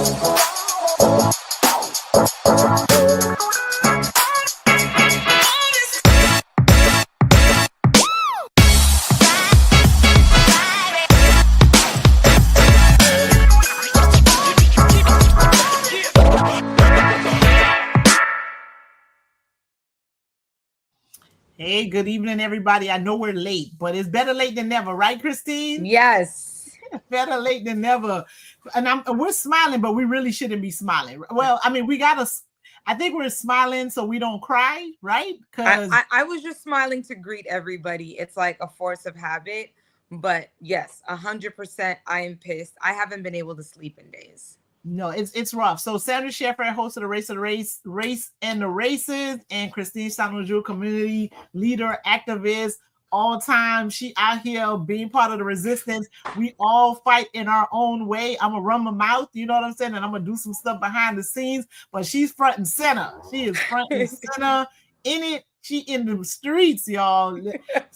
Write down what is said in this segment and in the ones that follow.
Hey, good evening, everybody. I know we're late, but it's better late than never, right, Christine? Yes. Better late than never. And we're smiling, but we really shouldn't be smiling. Well, I mean, I think we're smiling so we don't cry, right? Because I was just smiling to greet everybody. It's like a force of habit. But yes, 100% I am pissed. I haven't been able to sleep in days. no, it's rough. So Sandra Sheffer, host of the Race and the Races, and Christine Sanojou, community leader, activist, all time. She out here being part of the resistance. We all fight in our own way. I'm gonna run my mouth, you know what I'm saying, and I'm gonna do some stuff behind the scenes. But she's front and center. She is front and center in it. She in the streets, y'all.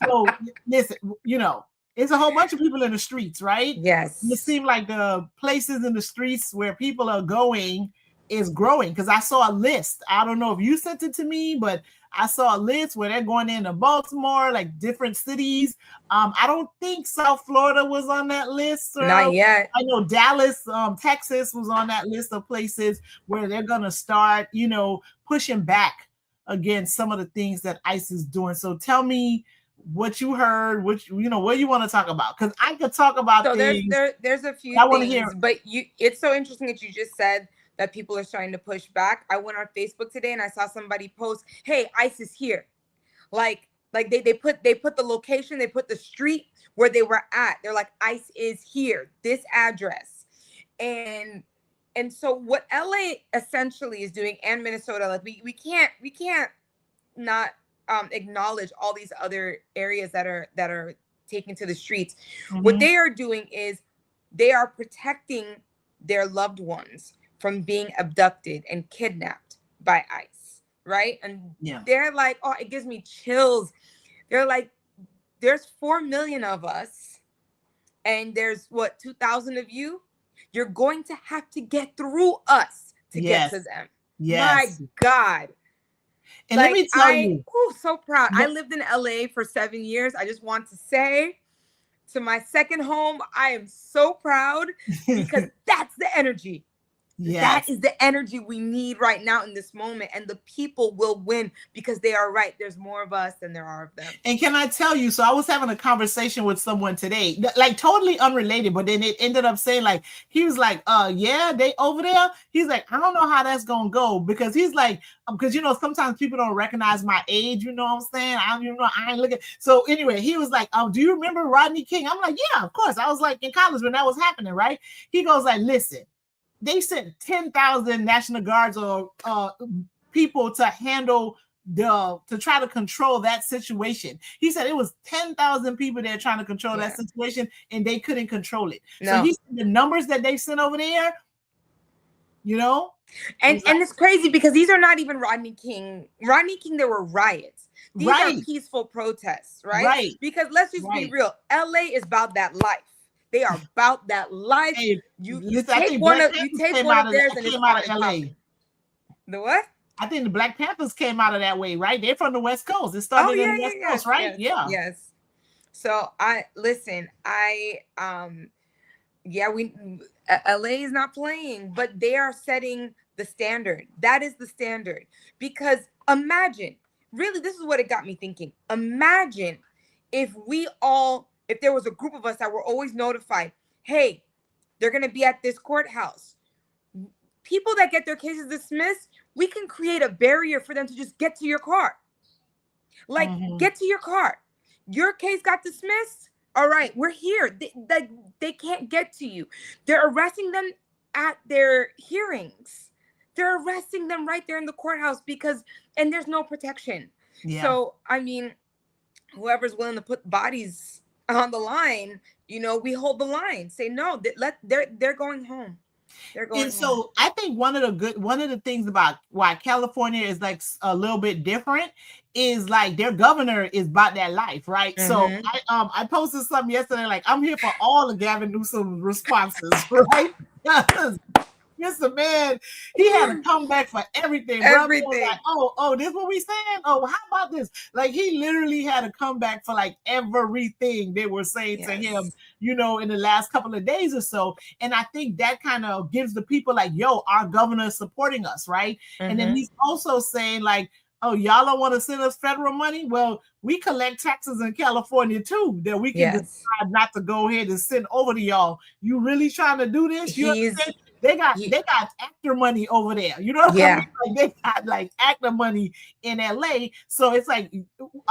So listen, you know. It's a whole bunch of people in the streets, right? Yes. It seems like the places in the streets where people are going is growing. Because I saw a list. I don't know if you sent it to me, but I saw a list where they're going into Baltimore, like different cities. I don't think South Florida was on that list. Not yet. I know Dallas, Texas was on that list of places where they're going to start, you know, pushing back against some of the things that ICE is doing. So tell me what you heard, what you know, what you want to talk about, because I could talk about things. There's a few things, hear. But it's so interesting that you just said that people are starting to push back. I went on Facebook today and I saw somebody post, "Hey, ICE is here." Like they put the location, they put the street where they were at. They're like, "ICE is here, this address," and so what LA essentially is doing, and Minnesota, like we can't not acknowledge all these other areas that are taken to the streets. Mm-hmm. What they are doing is they are protecting their loved ones from being abducted and kidnapped by ICE, right? And they're like, oh, it gives me chills. They're like, there's 4 million of us, and there's 2,000 of you. You're going to have to get through us to get to them. Yes. My God. And let me tell you, so proud. I lived in LA for 7 years. I just want to say, to my second home, I am so proud because that's the energy. Yes. That is the energy we need right now in this moment. And the people will win because they are right. There's more of us than there are of them. And can I tell you, so I was having a conversation with someone today, like totally unrelated, but then it ended up saying, like, he was like, yeah, they over there. He's like, I don't know how that's going to go, because he's like, because, you know, sometimes people don't recognize my age, you know what I'm saying? I don't even know. I ain't looking. So anyway, he was like, do you remember Rodney King? I'm like, yeah, of course. I was like in college when that was happening, right? He goes like, listen, they sent 10,000 National Guards or people to handle to try to control that situation. He said it was 10,000 people there trying to control that situation, and they couldn't control it. No. So he said the numbers that they sent over there, you know, and it's crazy because these are not even Rodney King. Rodney King, there were riots. These are peaceful protests, right? Right. Because let's just be real. LA is about that life. They are about that life. Hey, you take one of theirs and it's out of LA. The what? I think the Black Panthers came out of that way, right? They're from the West Coast. It started in the West Coast, right? Yes. So LA is not playing, but they are setting the standard. That is the standard. Because imagine, really, this is what it got me thinking. Imagine if there was a group of us that were always notified, hey, they're going to be at this courthouse. People that get their cases dismissed, we can create a barrier for them to just get to your car. Like, get to your car. Your case got dismissed. All right, we're here. They can't get to you. They're arresting them at their hearings. They're arresting them right there in the courthouse and there's no protection. Yeah. So, I mean, whoever's willing to put bodies on the line, you know, we hold the line. Say no. They're going home. They're going. And so I think one of the things about why California is like a little bit different is like their governor is about that life, right? Mm-hmm. So I posted something yesterday like, I'm here for all of Gavin Newsom's responses, right? You Mr. Man, he had a comeback for everything. Everything. Was like, oh, this what we saying? Oh, how about this? Like, he literally had a comeback for like everything they were saying to him, you know, in the last couple of days or so. And I think that kind of gives the people like, yo, our governor is supporting us, right? And then he's also saying like, oh, y'all don't want to send us federal money? Well, we collect taxes in California too, that we can decide not to go ahead and send over to y'all. You really trying to do this? You understand? They got actor money over there. You know what I mean? Like, they got like actor money in LA. So it's like,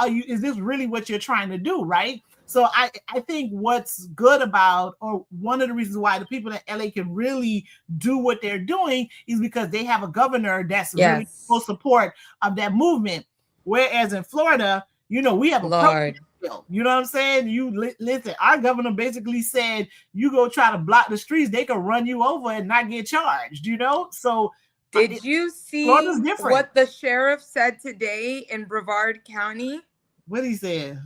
is this really what you're trying to do, right? So I think what's good about, or one of the reasons why the people in LA can really do what they're doing is because they have a governor that's really full support of that movement. Whereas in Florida, you know, we have a protest bill. You know what I'm saying? You listen, our governor basically said, you go try to block the streets, they can run you over and not get charged, you know? So did you see what the sheriff said today in Brevard County? What he said?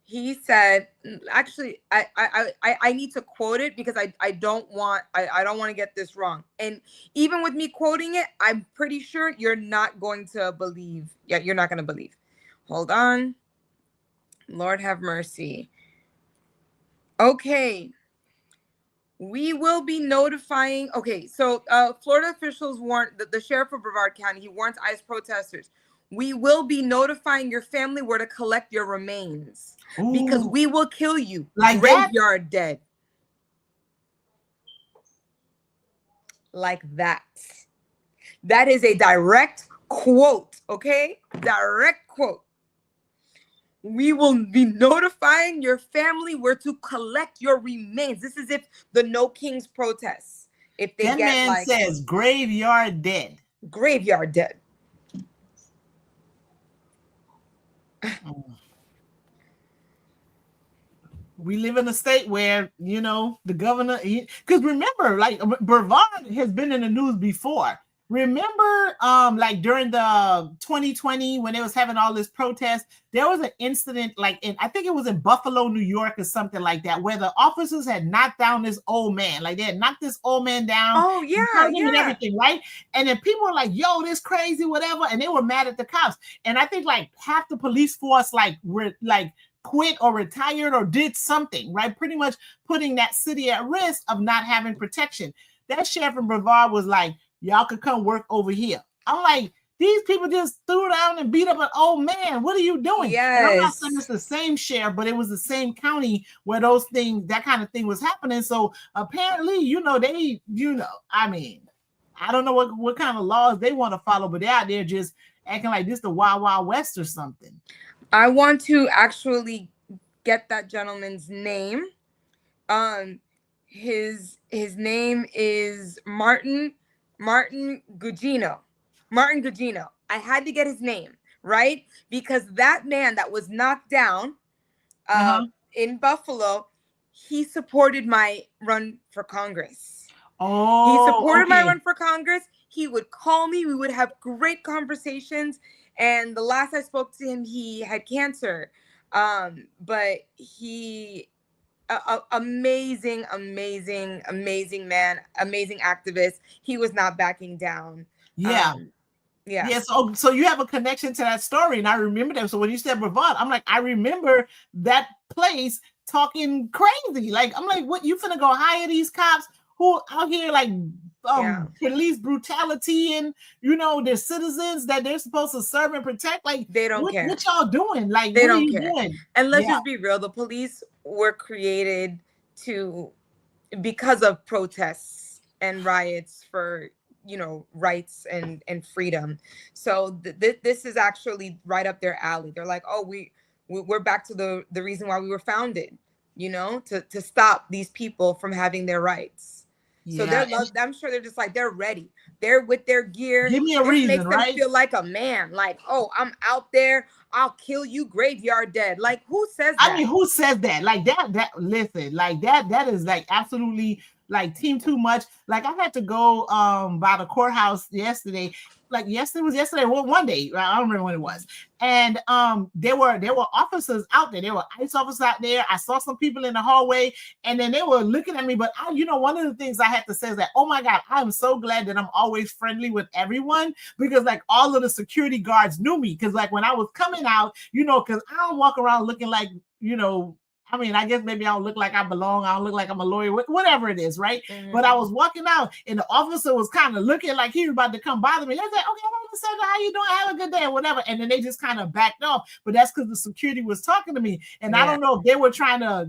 He said, actually, I need to quote it because I don't want to get this wrong. And even with me quoting it, I'm pretty sure you're not going to believe. Yeah, you're not going to believe. Hold on. Lord have mercy. Okay. We will be notifying. Okay, so Florida officials warned the sheriff of Brevard County. He warns ICE protesters. We will be notifying your family where to collect your remains. Ooh. Because we will kill you. Like graveyard dead. Like that. That is a direct quote, okay? Direct quote. We will be notifying your family where to collect your remains. This is if the No Kings protests. If they that get man like says graveyard dead. Graveyard dead. We live in a state where, you know, the governor, because remember, like Brevard has been in the news before. Remember, like during the 2020 when they was having all this protest, there was an incident, like I think it was in Buffalo, New York, or something like that, where the officers had knocked down this old man. Like they had knocked this old man down. Oh yeah, and everything, right? And then people were like, "Yo, this crazy, whatever," and they were mad at the cops. And I think like half the police force were quit or retired or did something, right? Pretty much putting that city at risk of not having protection. That sheriff in Brevard was like, y'all could come work over here. I'm like, these people just threw down and beat up an old man. What are you doing? Yes. I'm not saying it's the same sheriff, but it was the same county where that kind of thing was happening. So apparently, I mean, I don't know what kind of laws they want to follow, but they're out there just acting like this the Wild Wild West or something. I want to actually get that gentleman's name. His name is Martin Gugino. Martin Gugino. I had to get his name, right? Because that man that was knocked down in Buffalo, he supported my run for Congress. Oh, he supported my run for Congress. He would call me. We would have great conversations. And the last I spoke to him, he had cancer. But he, amazing man, amazing activist. He was not backing down. Yeah. So you have a connection to that story. And I remember that. So when you said Brevard, I'm like, I remember that place talking crazy. Like, I'm like, what, you finna go hire these cops who out here like police brutality and, you know, their citizens that they're supposed to serve and protect? Like, they don't care. What y'all doing? Like, they what don't are you care. doing? And let's just be real. The police were created because of protests and riots for, you know, rights and freedom. So this is actually right up their alley. They're like, oh, we're back to the reason why we were founded, you know, to stop these people from having their rights. So I'm sure they're just like, they're ready. They're with their gear. Give me a reason, makes right? them feel like a man. Like, oh, I'm out there. I'll kill you, graveyard dead. Like, who says that? I mean, who says that? Like that listen, like that is like absolutely like team too much. Like I had to go by the courthouse yesterday. Like yesterday, well, one day, I don't remember when it was. And there were officers out there. There were ICE officers out there. I saw some people in the hallway, and then they were looking at me. But one of the things I had to say is that, oh my God, I'm so glad that I'm always friendly with everyone, because like all of the security guards knew me. Because like when I was coming out, because I don't walk around looking like, I mean, I guess maybe I don't look like I belong. I don't look like I'm a lawyer, whatever it is, right? Mm-hmm. But I was walking out, and the officer was kind of looking like he was about to come bother me. I was like, okay, how you doing? Have a good day, or whatever. And then they just kind of backed off. But that's because the security was talking to me. And I don't know if they were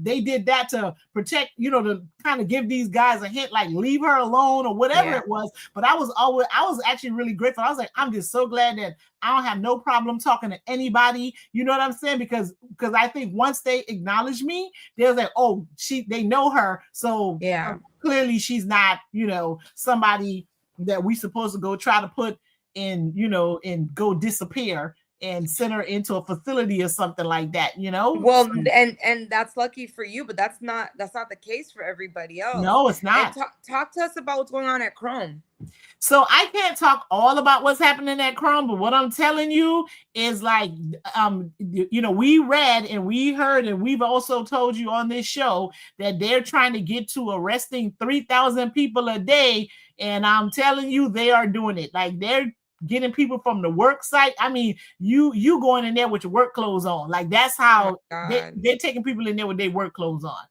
they did that to protect, to kind of give these guys a hint, like leave her alone or whatever it was. But I was actually really grateful. I was like, I'm just so glad that I don't have no problem talking to anybody. You know what I'm saying? Because I think once they acknowledge me, they're like, oh, they know her. So clearly she's not, somebody that we supposed to go try to put in, and go disappear and send her into a facility or something like that, Well, and that's lucky for you, but that's not the case for everybody else. No, it's not. And talk to us about what's going on at Chrome. So I can't talk all about what's happening at Chrome, but what I'm telling you is like, we read and we heard, and we've also told you on this show that they're trying to get to arresting 3,000 people a day. And I'm telling you, they are doing it. Like they're getting people from the work site. I mean, you going in there with your work clothes on. Like that's how they're taking people in there with their work clothes on.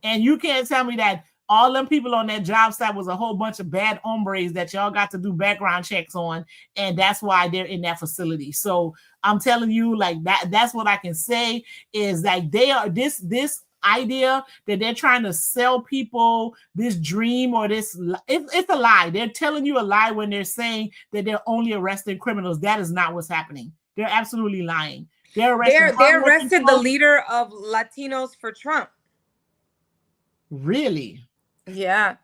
And you can't tell me that all them people on that job site was a whole bunch of bad hombres that y'all got to do background checks on, and that's why they're in that facility. So I'm telling you, like that's what I can say is like they are this idea that they're trying to sell people this dream or this, it's a lie. They're telling you a lie when they're saying that they're only arresting criminals. That is not what's happening. They're absolutely lying. They arrested the leader of Latinos for Trump. Really? Yeah,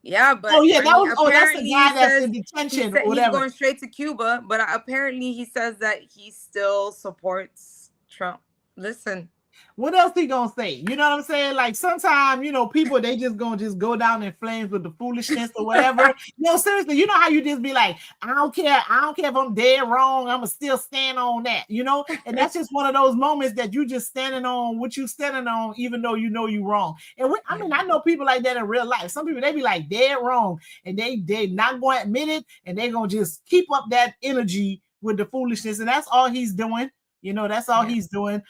but that's the guy that's in detention or whatever. He's going straight to Cuba, but apparently he says that he still supports Trump. Listen, what else he gonna say? You know what I'm saying? Like sometimes, people, they just gonna go down in flames with the foolishness or whatever. Seriously, you know how you just be like, I don't care if I'm dead wrong, I'm gonna still stand on that, and that's just one of those moments that you just standing on what you standing on, even though you know you wrong. And I know people like that in real life. Some people, they be like dead wrong, and they not going to admit it, and they gonna just keep up that energy with the foolishness, and that's all he's doing. That's all he's doing.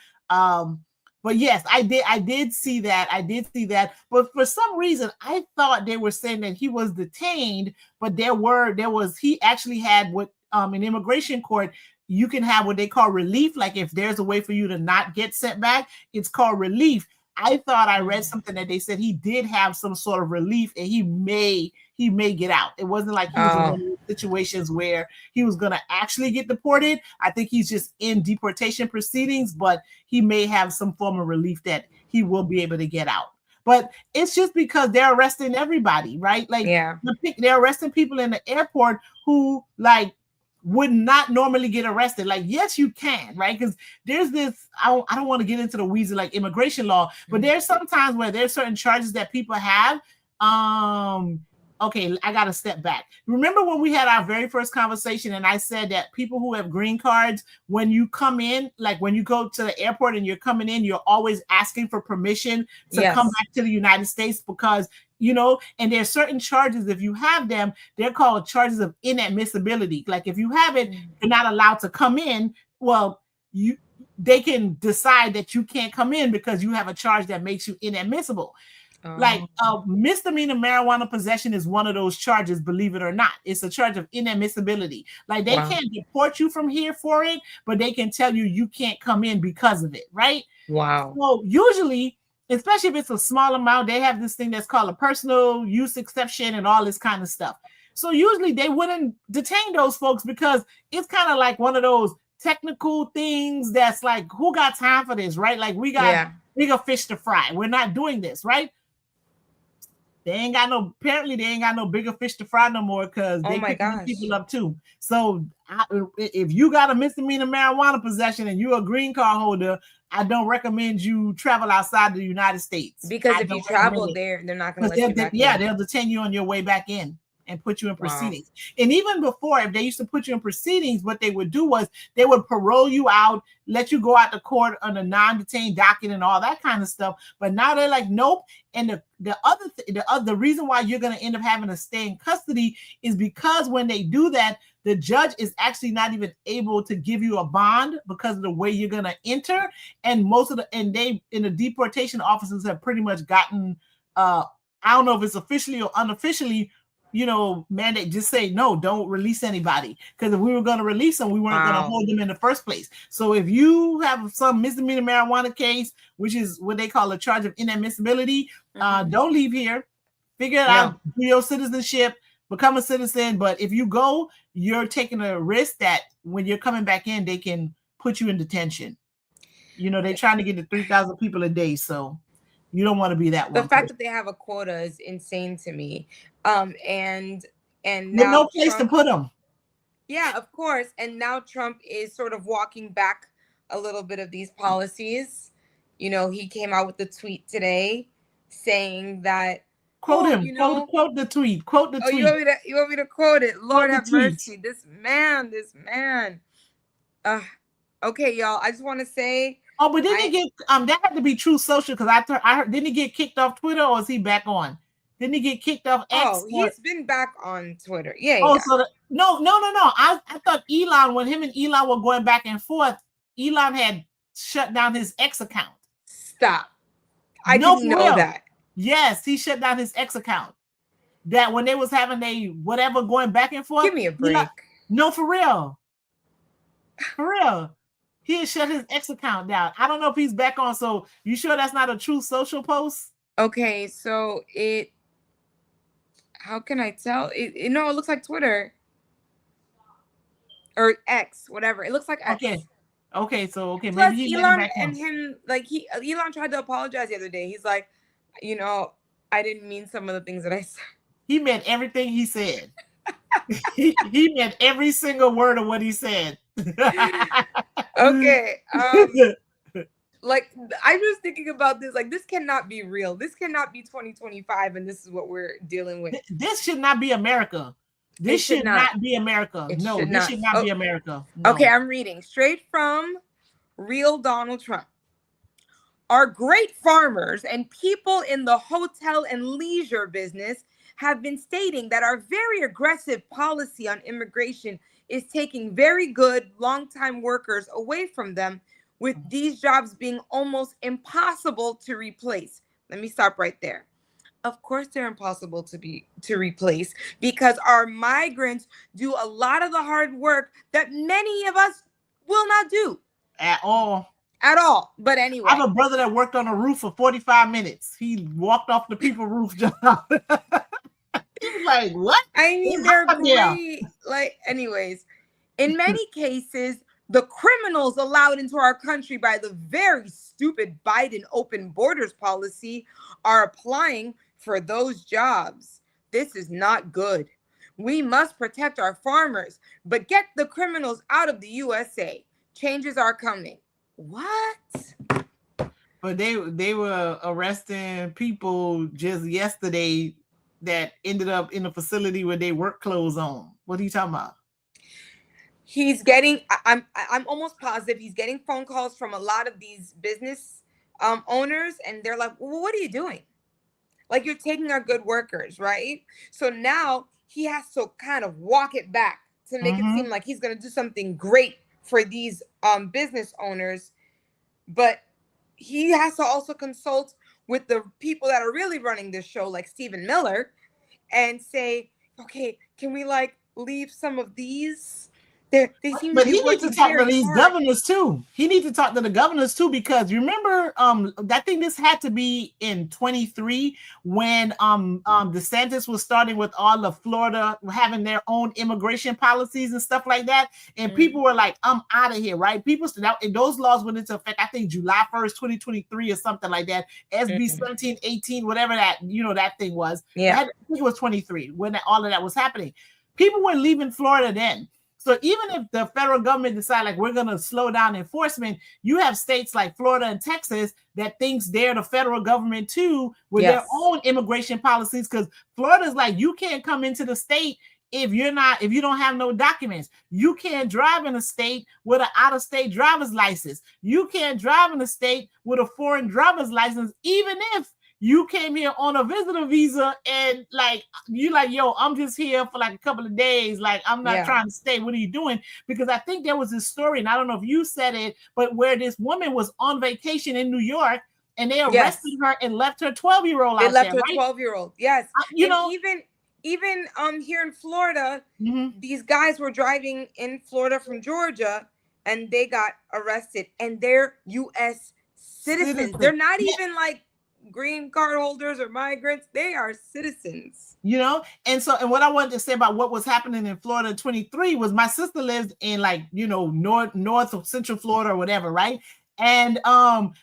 But yes, I did see that. But for some reason, I thought they were saying that he was detained, but he actually had what in immigration court, you can have what they call relief. Like if there's a way for you to not get sent back, it's called relief. I thought I read something that they said he did have some sort of relief and he may get out. It wasn't like he was in one of those situations where he was going to actually get deported. I think he's just in deportation proceedings, but he may have some form of relief that he will be able to get out. But it's just because they're arresting everybody, right? Like they're arresting people in the airport who like would not normally get arrested. Like, yes, you can, right? Because there's this, I don't want to get into the weeds of like immigration law, but there's sometimes where there's certain charges that people have. Okay, I got to step back. Remember when we had our very first conversation and I said that people who have green cards, when you come in, like when you go to the airport and you're coming in, you're always asking for permission to come back to the United States because, and there's certain charges, if you have them, they're called charges of inadmissibility. Like if you have it, you're not allowed to come in. Well, they can decide that you can't come in because you have a charge that makes you inadmissible. Like misdemeanor marijuana possession is one of those charges, believe it or not. It's a charge of inadmissibility. Like they can't deport you from here for it, but they can tell you can't come in because of it, right? Wow. So usually, especially if it's a small amount, they have this thing that's called a personal use exception and all this kind of stuff. So usually they wouldn't detain those folks because it's kind of like one of those technical things that's like, who got time for this, right? Like we got fish to fry. We're not doing this, right? apparently they ain't got no bigger fish to fry no more, because they picking people up too. So if you got a misdemeanor marijuana possession and you're a green card holder, I don't recommend you travel outside the United States. Because if you travel there, they're not going to let you back in. Yeah, they'll detain you on your way back in and put you in proceedings. And even before, if they used to put you in proceedings, what they would do was they would parole you out, let you go out to court on a non-detained docket and all that kind of stuff. But now they're like, nope. And the reason why you're going to end up having to stay in custody is because when they do that, the judge is actually not even able to give you a bond because of the way you're going to enter. And the deportation officers have pretty much gotten, I don't know if it's officially or unofficially, mandate, just say, no, don't release anybody. Because if we were going to release them, we weren't going to hold them in the first place. So if you have some misdemeanor marijuana case, which is what they call a charge of inadmissibility, don't leave here. Figure it out, do your citizenship, become a citizen. But if you go, you're taking a risk that when you're coming back in, they can put you in detention. They're trying to get to 3,000 people a day. So you don't want to be that one. The fact that they have a quota is insane to me. And now no place to put them. Yeah, of course. And now Trump is sort of walking back a little bit of these policies. He came out with the tweet today saying that, quote him. Quote the tweet. Quote the tweet. You want me to quote it? Lord have mercy. This man. Okay, y'all. I just want to say. Oh, but didn't he get that had to be Truth Social, because I heard, didn't he get kicked off Twitter, or is he back on? Didn't he get kicked off X? Oh, he's been back on Twitter. Yeah. Oh, yeah. So no. I thought Elon, when him and Elon were going back and forth, Elon had shut down his X account. Stop. I didn't know that. Yes, he shut down his X account. That when they was having whatever going back and forth. Give me a break. No, for real. For real. He had shut his X account down. I don't know if he's back on. So you sure that's not a Truth Social post? Okay, so how can I tell? It looks like Twitter or X, whatever. It looks like X. Okay. So plus, maybe he Elon and him, Elon tried to apologize the other day. He's like, I didn't mean some of the things that I said. He meant everything he said. he meant every single word of what he said. Okay. I'm just thinking about this. This cannot be real. This cannot be 2025, and this is what we're dealing with. This should not be America. This should not be America. No, this should not be America. No. Okay, I'm reading straight from Real Donald Trump. Our great farmers and people in the hotel and leisure business have been stating that our very aggressive policy on immigration is taking very good long-time workers away from them, with these jobs being almost impossible to replace. Let me stop right there. Of course, they're impossible to replace, because our migrants do a lot of the hard work that many of us will not do. At all. But anyway. I have a brother that worked on a roof for 45 minutes. He walked off the people's roof job. He's like, what? I mean, they're great. Anyways, in many cases, the criminals allowed into our country by the very stupid Biden open borders policy are applying for those jobs. This is not good. We must protect our farmers, but get the criminals out of the USA. Changes are coming. What? But they were arresting people just yesterday that ended up in a facility with their work clothes on. What are you talking about? He's getting, I'm almost positive he's getting phone calls from a lot of these business owners, and they're like, well, what are you doing? You're taking our good workers, right? So now he has to kind of walk it back to make it seem like he's going to do something great for these business owners. But he has to also consult with the people that are really running this show, like Stephen Miller, and say, okay, can we leave some of these They seem but to be he needs to working talk to very these hard. governors too. He needs to talk to the governors too, because you remember, I think this had to be in 23 when DeSantis was starting with all of Florida having their own immigration policies and stuff like that, and people were like, "I'm out of here," right? People stood out, and those laws went into effect, I think July 1st, 2023, or something like that. SB 1718, whatever that that thing was. Yeah, I think it was 23 when all of that was happening. People were leaving Florida then. So even if the federal government decide like we're going to slow down enforcement, you have states like Florida and Texas that thinks they're the federal government too with their own immigration policies, because Florida is like, you can't come into the state if you don't have no documents. You can't drive in a state with an out-of-state driver's license. You can't drive in a state with a foreign driver's license, even if you came here on a visitor visa and like you like, yo, I'm just here for like a couple of days. Like, I'm not trying to stay. What are you doing? Because I think there was this story, and I don't know if you said it, but where this woman was on vacation in New York and they arrested her and left her 12-year-old out there. They left her 12-year-old. Yes. Even here in Florida, these guys were driving in Florida from Georgia and they got arrested, and they're U.S. citizens. They're not even like green card holders or migrants. They are citizens, and what I wanted to say about what was happening in Florida in 23 was my sister lives in like north or central Florida or whatever, right? And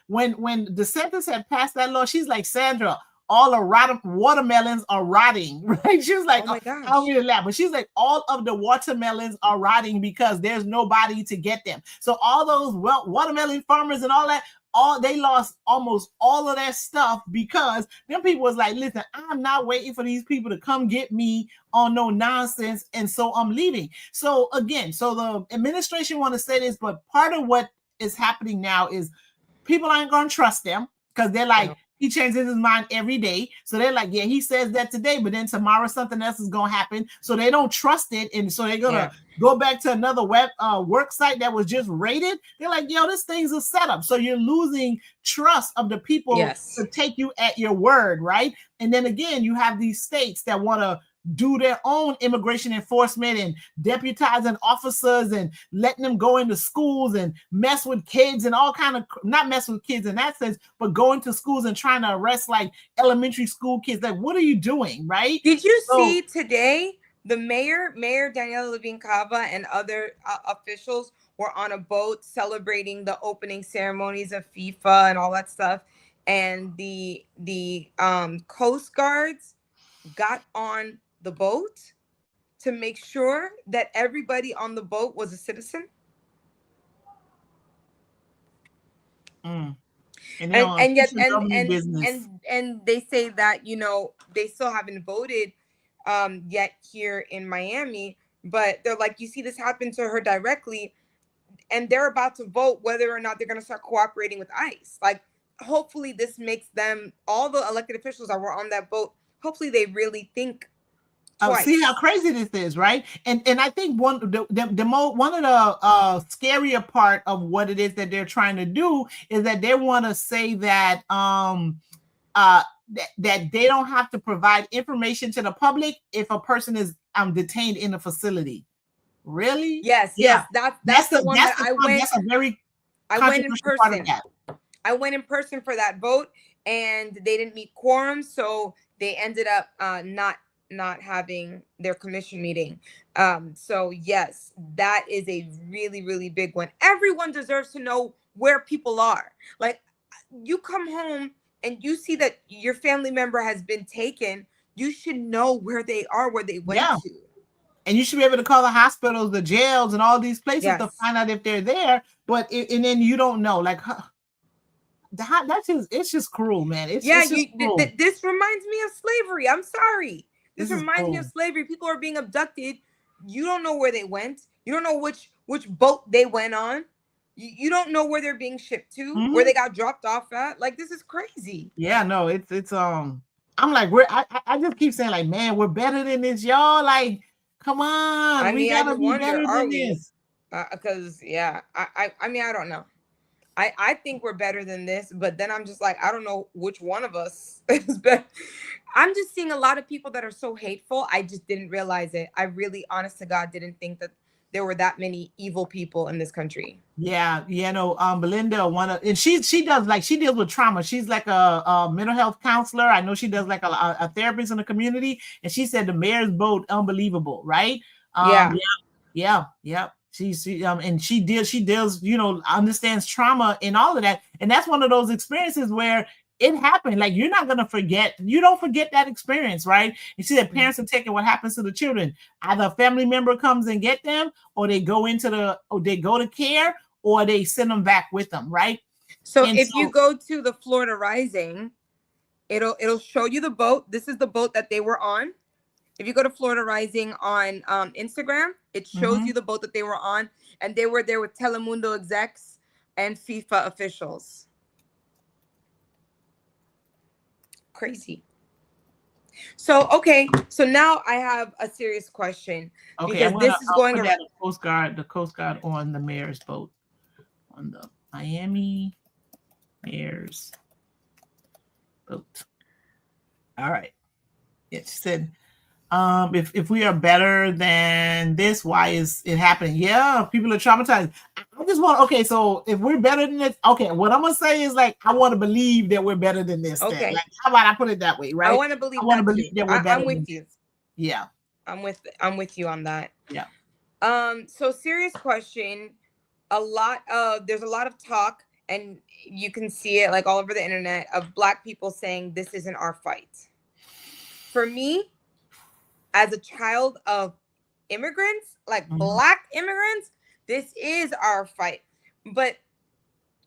when DeSantis had passed that law, she's like, Sandra, all the watermelons are rotting, right? She was like, oh my gosh. I don't really laugh, but she's like, all of the watermelons are rotting because there's nobody to get them. So all those watermelon farmers and all that, they lost almost all of their stuff because them people was like, listen, I'm not waiting for these people to come get me on no nonsense, and so I'm leaving. So again, the administration want to say this, but part of what is happening now is people aren't going to trust them because they're like, he changes his mind every day. So they're like, yeah, he says that today, but then tomorrow something else is going to happen. So they don't trust it. And so they're going to go back to another work site that was just raided. They're like, yo, this thing's a setup. So you're losing trust of the people to take you at your word, right? And then again, you have these states that want to do their own immigration enforcement and deputizing officers and letting them go into schools and mess with kids and all kind of, not mess with kids in that sense, but go into schools and trying to arrest like elementary school kids. Like, what are you doing, right? Did you see today the mayor Daniela Levine Cava and other officials were on a boat celebrating the opening ceremonies of FIFA and all that stuff, and the Coast Guards got on the boat to make sure that everybody on the boat was a citizen. And yet they say that they still haven't voted yet here in Miami, but they're like, you see this happen to her directly, and they're about to vote whether or not they're going to start cooperating with ICE. Like, hopefully this makes them, all the elected officials that were on that boat, hopefully they really think twice. See how crazy this is, right? And I think one of the scarier part of what it is that they're trying to do is that they want to say that that they don't have to provide information to the public if a person is detained in a facility. Really? Yes. That's the one that I went. That's a very I went in person. I went in person for that vote, and they didn't meet quorum, so they ended up not having their commission meeting. So yes, that is a really, really big one. Everyone deserves to know where people are. Like, you come home and you see that your family member has been taken, you should know where they are, where they went to. And you should be able to call the hospitals, the jails, and all these places to find out if they're there. But and then you don't know, like, it's just cruel, man. It's just cruel. This reminds me of slavery. I'm sorry. This reminds me of slavery. People are being abducted. You don't know where they went. You don't know which boat they went on. You don't know where they're being shipped to, where they got dropped off at. Like, this is crazy. Yeah, no, it's I'm like, I just keep saying, like, man, we're better than this, y'all. Like, come on, we gotta be better than this. Because I mean, I don't know. I think we're better than this, but then I'm just like, I don't know which one of us is better. I'm just seeing a lot of people that are so hateful. I just didn't realize it. I really, honest to God, didn't think there were that many evil people in this country. Yeah, Belinda, and she does, like, she deals with trauma. She's like a mental health counselor. I know she does like a therapist in the community, and she said the mayor's vote unbelievable, right? Yeah. And she deals, understands trauma and all of that, and that's one of those experiences where it happened. Like, you don't forget that experience, right? You see that parents are taking what happens to the children. Either a family member comes and get them, or they go to care, or they send them back with them, right? So you go to the Florida Rising, it'll show you the boat. This is the boat that they were on. If you go to Florida Rising on Instagram, it shows you the boat that they were on, and they were there with Telemundo execs and FIFA officials. Crazy. So now I have a serious question. Okay, because this is going around the Coast Guard on the mayor's boat, on the Miami mayor's boat. All right. It said, if we are better than this, why is it happening? Yeah, people are traumatized. I just want, so if we're better than this, what I'm gonna say is, like, I want to believe that we're better than this. Okay. Then. Like, how about I put it that way, right? I want to believe that we're better. I'm with you. Yeah. I'm with you on that. Yeah. So serious question. There's a lot of talk, and you can see it like all over the internet, of Black people saying this isn't our fight. For me, as a child of immigrants, like Black immigrants, this is our fight. But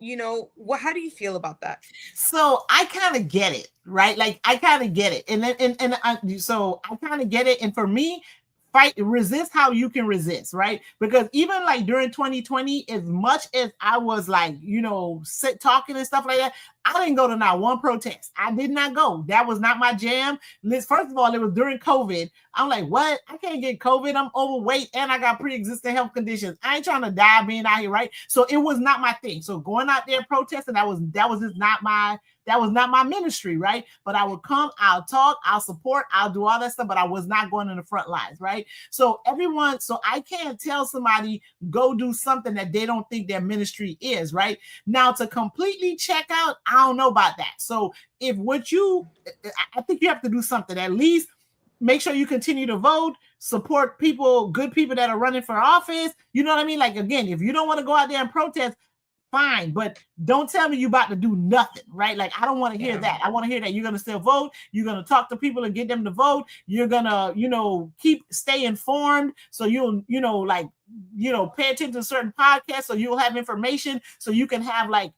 how do you feel about that? So I kind of get it, right? Like, I kind of get it, so I kind of get it. And for me, resist how you can resist, right? Because even like during 2020, as much as I was like, talking and stuff like that, I didn't go to not one protest. I did not go. That was not my jam. First of all, it was during COVID. I'm like, what? I can't get COVID. I'm overweight and I got pre-existing health conditions. I ain't trying to die being out here, right? So it was not my thing. So going out there protesting, that was just not my ministry, right? But I would come, I'll talk, I'll support, I'll do all that stuff, but I was not going in the front lines, right? So I can't tell somebody go do something that they don't think their ministry is, right? Now, to completely check out, I don't know about that. So I think you have to do something. At least make sure you continue to vote, support good people that are running for office. You know what I mean? Like, again, if you don't want to go out there and protest, fine, but don't tell me you about to do nothing, right? Like, I don't want to hear that. I want to hear that you're going to still vote. You're going to talk to people and get them to vote. You're going to, stay informed. So you'll, pay attention to certain podcasts, so you'll have information, so you can have like,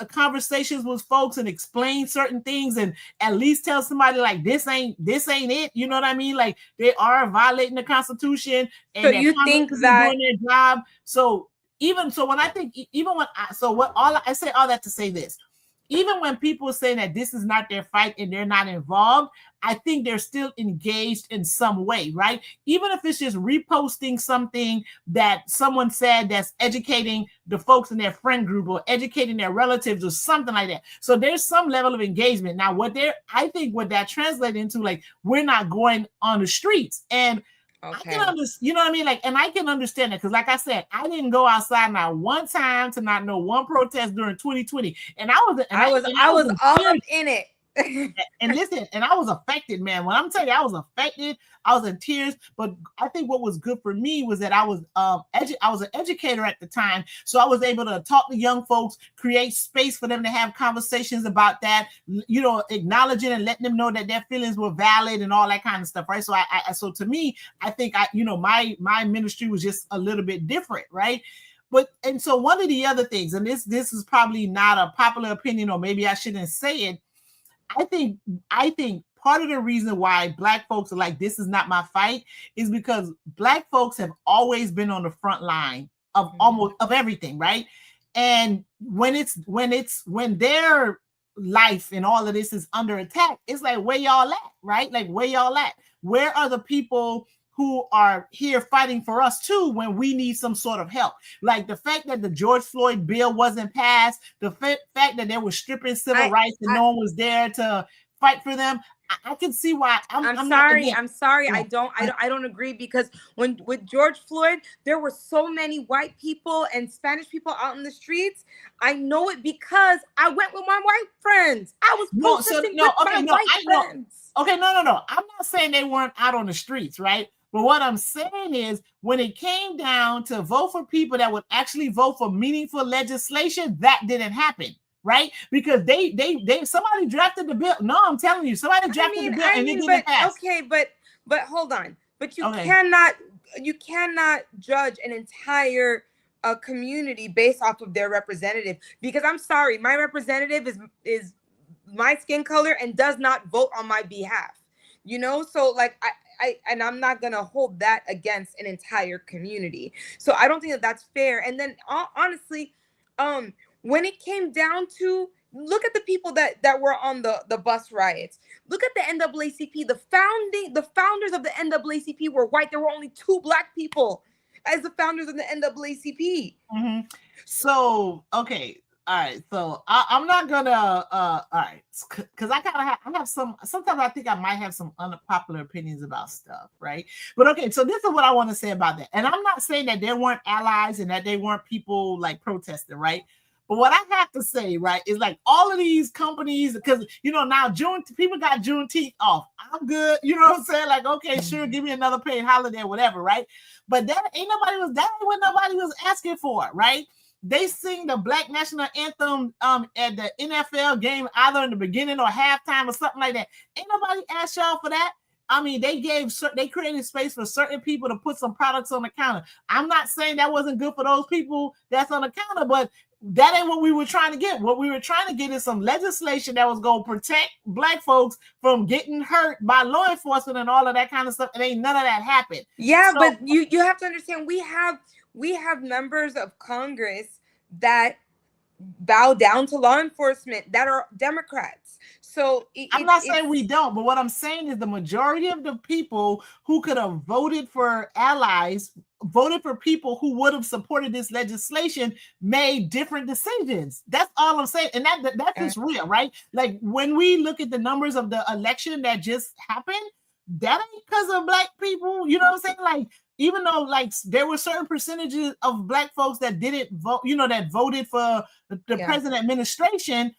conversations with folks and explain certain things, and at least tell somebody, like, this ain't it. You know what I mean? Like, they are violating the Constitution, and so you think that doing their job. So I say all that to say this. Even when people say that this is not their fight and they're not involved, I think they're still engaged in some way, right? Even if it's just reposting something that someone said that's educating the folks in their friend group or educating their relatives or something like that. So there's some level of engagement. Now, I think what that translates into, like, we're not going on the streets. And okay. I can understand, you know what I mean? Like, and I can understand that, because, like I said, I didn't go outside not one time to not know one protest during 2020, and I was all up in it. And listen, and I was affected, man. When I'm telling you, I was affected. I was in tears. But I think what was good for me was that I was an educator at the time, so I was able to talk to young folks, create space for them to have conversations about that, acknowledging and letting them know that their feelings were valid and all that kind of stuff, right? So so to me, I think my ministry was just a little bit different, right? And so one of the other things, and this is probably not a popular opinion, or maybe I shouldn't say it, I think part of the reason why Black folks are like, this is not my fight, is because Black folks have always been on the front line of almost of everything, right? And when their life and all of this is under attack, it's like, where y'all at, right? Like, where y'all at? Where are the people who are here fighting for us too when we need some sort of help? Like, the fact that the George Floyd bill wasn't passed, the fact that they were stripping civil rights and no one was there to fight for them. I can see why. I'm sorry. I don't agree, because when with George Floyd, there were so many white people and Spanish people out in the streets. I know it because I went with my white friends. I was protesting with my white friends. Okay, no. I'm not saying they weren't out on the streets, right? But what I'm saying is, when it came down to vote for people that would actually vote for meaningful legislation, that didn't happen. Right? Because they somebody drafted the bill. No, I'm telling you, somebody drafted the bill and it didn't pass. Okay, but hold on. But you cannot judge an entire community based off of their representative, because I'm sorry, my representative is my skin color and does not vote on my behalf. You know, so like and I'm not gonna hold that against an entire community. So I don't think that that's fair. And then honestly, when it came down to, look at the people that were on the bus riots. Look at the NAACP. The founders of the NAACP were white. There were only 2 Black people as the founders of the NAACP. Mm-hmm. So, okay. All right. So I'm not gonna all right, because I have sometimes I think I might have some unpopular opinions about stuff, right? But okay, so this is what I want to say about that. And I'm not saying that there weren't allies and that they weren't people like protesting, right? But what I have to say, right, is like all of these companies, because now people got Juneteenth off. I'm good, you know what I'm saying? Like, okay, sure, give me another paid holiday or whatever, right? But that ain't what nobody was asking for, right? They sing the Black National Anthem at the NFL game, either in the beginning or halftime or something like that. Ain't nobody asked y'all for that. I mean, they created space for certain people to put some products on the counter. I'm not saying that wasn't good for those people that's on the counter, but that ain't what we were trying to get. What we were trying to get is some legislation that was going to protect Black folks from getting hurt by law enforcement and all of that kind of stuff. And ain't none of that happened. Yeah, so, but you have to understand, we have members of Congress that bow down to law enforcement that are Democrats. So I'm not saying we don't, but what I'm saying is the majority of the people who could have voted for allies, voted for people who would have supported this legislation, made different decisions. That's all I'm saying. And that's just real, right? Like when we look at the numbers of the election that just happened, that ain't because of Black people. You know what I'm saying? Like, even though like there were certain percentages of Black folks that didn't vote, that voted for the present administration,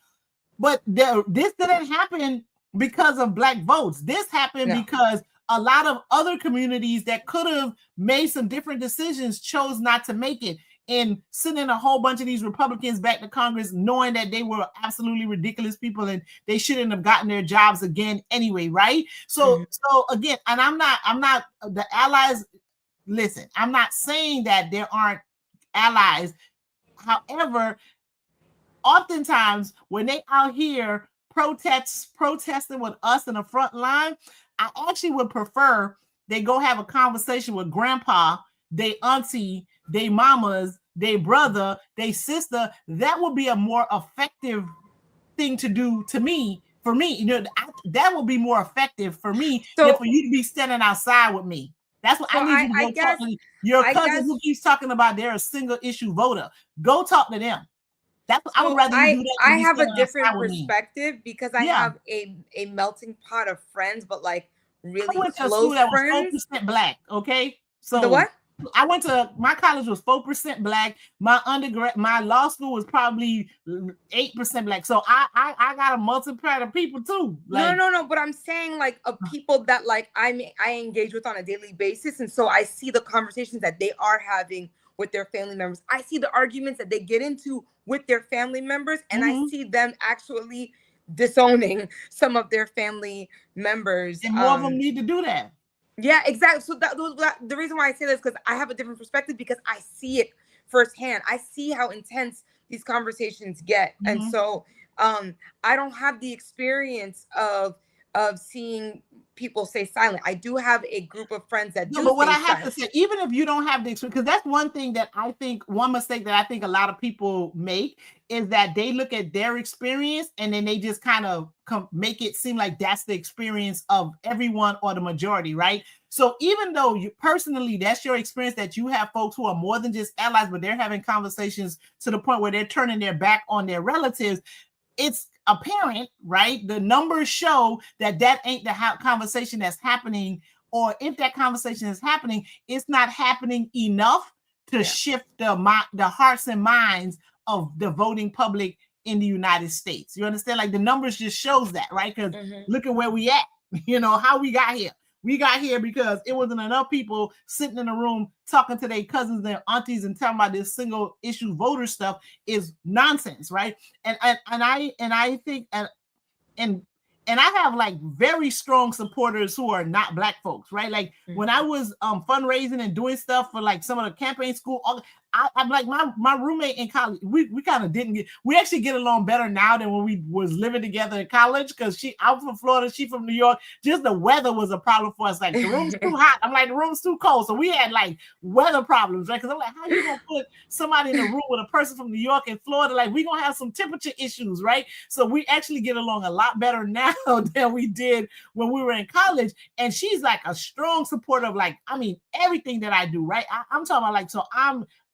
but this didn't happen because of Black votes. This happened because a lot of other communities that could have made some different decisions chose not to make it, and sending a whole bunch of these Republicans back to Congress, knowing that they were absolutely ridiculous people and they shouldn't have gotten their jobs again anyway, right? So again, and I'm not the allies. Listen, I'm not saying that there aren't allies. However, oftentimes when they out here protesting with us in the front line, I actually would prefer they go have a conversation with grandpa, they auntie, they mamas, they brother, they sister. That would be a more effective thing to do for me. That would be more effective for me than for you to be standing outside with me. That's what I need you to go talk to your cousin who keeps talking about they're a single issue voter. Go talk to them. That's what I would rather you do that. I have a different perspective because I have a melting pot of friends, but like really close friends. Was 4% Black, okay? So the what? My college was 4% Black. My law school was probably 8% Black. So I got a multiply of people too. Like, no. But I'm saying like of people that like I engage with on a daily basis, and so I see the conversations that they are having with their family members. I see the arguments that they get into with their family members, and I see them actually disowning some of their family members. And more of them need to do that. Yeah, exactly. So the reason why I say this is because I have a different perspective, because I see it firsthand. I see how intense these conversations get. And so I don't have the experience of seeing people stay silent. I do have a group of friends that do. But what I have to say, even if you don't have the experience, because that's one thing that I think, one mistake that I think a lot of people make is that they look at their experience and then they just kind of make it seem like that's the experience of everyone or the majority, right? So even though you personally, that's your experience, that you have folks who are more than just allies, but they're having conversations to the point where they're turning their back on their relatives, it's apparent, right? The numbers show that ain't the conversation that's happening, or if that conversation is happening, it's not happening enough to shift the hearts and minds of the voting public in the United States. You understand? Like the numbers just shows that, right? Because look at where we at, how we got here. We got here because it wasn't enough people sitting in a room talking to their cousins and their aunties and talking about this single issue voter stuff is nonsense, right? And I think and I have like very strong supporters who are not Black folks, right? Like when I was fundraising and doing stuff for like some of the campaign school, I'm like my roommate in college, we kind of we actually get along better now than when we was living together in college, because I'm from Florida, she from New York. Just the weather was a problem for us. Like the room's too hot. I'm like, the room's too cold. So we had like weather problems, right? Because I'm like, how you gonna put somebody in a room with a person from New York and Florida? Like we gonna have some temperature issues, right? So we actually get along a lot better now than we did when we were in college. And she's like a strong supporter of like, I mean, everything that I do, right? I'm talking about like, so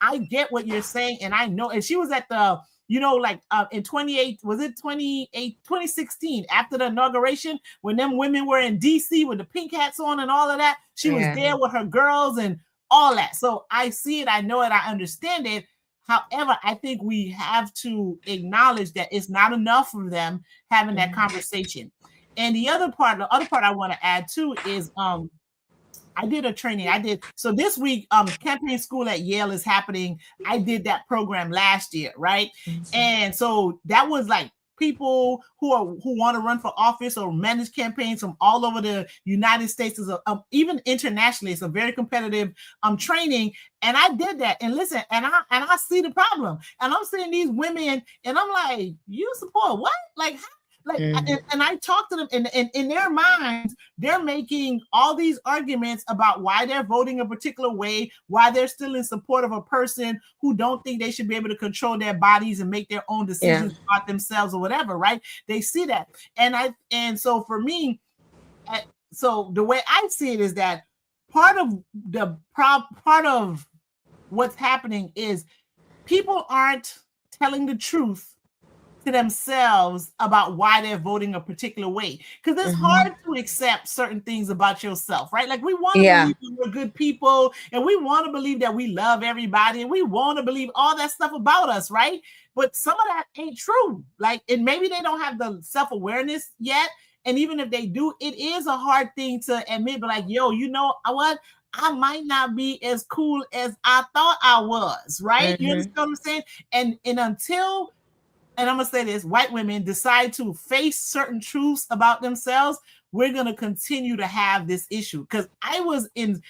I get what you're saying, and I know. And she was at the, in 2016, after the inauguration, when them women were in DC with the pink hats on and all of that. She was there with her girls and all that. So I see it, I know it, I understand it. However, I think we have to acknowledge that it's not enough for them having that conversation. And the other part I want to add too is I did a training. So this week, campaign school at Yale is happening. I did that program last year, right? And so that was like people who want to run for office or manage campaigns from all over the United States, even internationally. It's a very competitive training. And I did that. And listen, and I see the problem. And I'm seeing these women, and I'm like, you support what? Like, how? And I talk to them, and in their minds, they're making all these arguments about why they're voting a particular way, why they're still in support of a person who don't think they should be able to control their bodies and make their own decisions about themselves or whatever, right? They see that. And so for me, so the way I see it is that part of what's happening is people aren't telling the truth to themselves about why they're voting a particular way, because it's hard to accept certain things about yourself, right? Like we want to believe that we're good people, and we want to believe that we love everybody, and we want to believe all that stuff about us, right? But some of that ain't true. Like, and maybe they don't have the self-awareness yet, and even if they do, it is a hard thing to admit. But like, yo, you know what? I might not be as cool as I thought I was, right? You understand what I'm saying? And until, and I'm going to say this, white women decide to face certain truths about themselves, we're going to continue to have this issue. Because I was in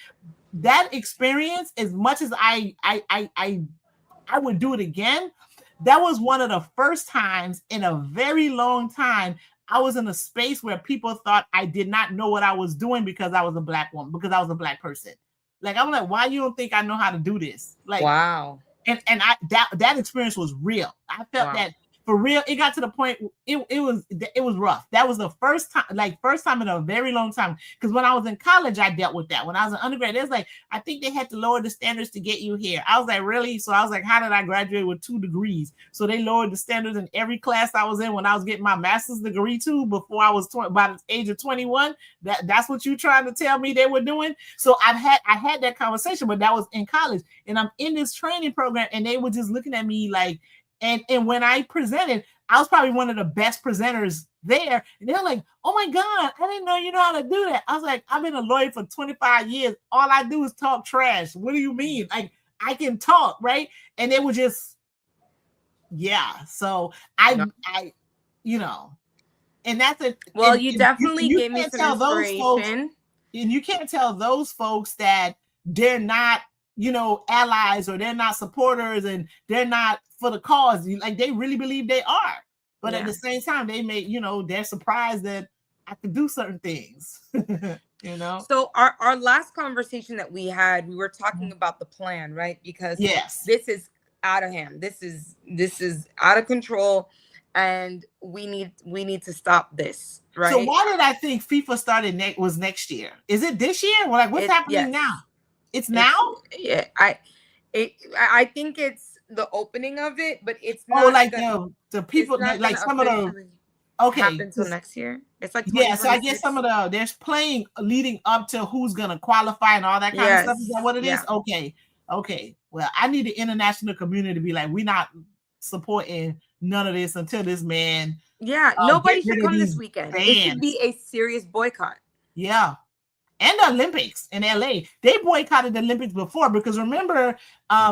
that experience, as much as I would do it again, that was one of the first times in a very long time I was in a space where people thought I did not know what I was doing because I was a Black woman, because I was a Black person. Like, I'm like, why you don't think I know how to do this? Like, wow. And that experience was real. I felt that for real. It got to the point it was rough. That was the first time in a very long time. Because when I was in college, I dealt with that. When I was an undergrad, it was like, I think they had to lower the standards to get you here. I was like, really? So I was like, how did I graduate with 2 degrees? So they lowered the standards in every class I was in when I was getting my master's degree too, before I was by the age of 21. That's what you trying to tell me they were doing? So I had that conversation, but that was in college. And I'm in this training program, and they were just looking at me like, and when I presented, I was probably one of the best presenters there. And they're like, oh my God, I didn't know you know how to do that. I was like, I've been a lawyer for 25 years. All I do is talk trash. What do you mean? Like, I can talk, right? And they were just, So I and that's it. Well, you definitely gave me some inspiration. And you can't tell those folks that they're not, allies, or they're not supporters, and they're not for the cause. Like, they really believe they are, but at the same time, they may, they're surprised that I could do certain things. So our last conversation that we had, we were talking about the plan, right? Because this is out of hand. This is out of control, and we need to stop this, right? So why did I think FIFA started was next year? Is it this year? Well, like, what's happening now? It's now? Yeah, I think it's the opening of it, but it's not. Oh, like the people, like some of the happen until next year. It's like 2026. So I guess some of there's playing leading up to who's gonna qualify and all that kind of stuff. Is that what it is? Okay. Well, I need the international community to be like, we're not supporting none of this until this man. Yeah, nobody should come this weekend. It should be a serious boycott. Yeah. And the Olympics in LA. They boycotted the Olympics before because remember,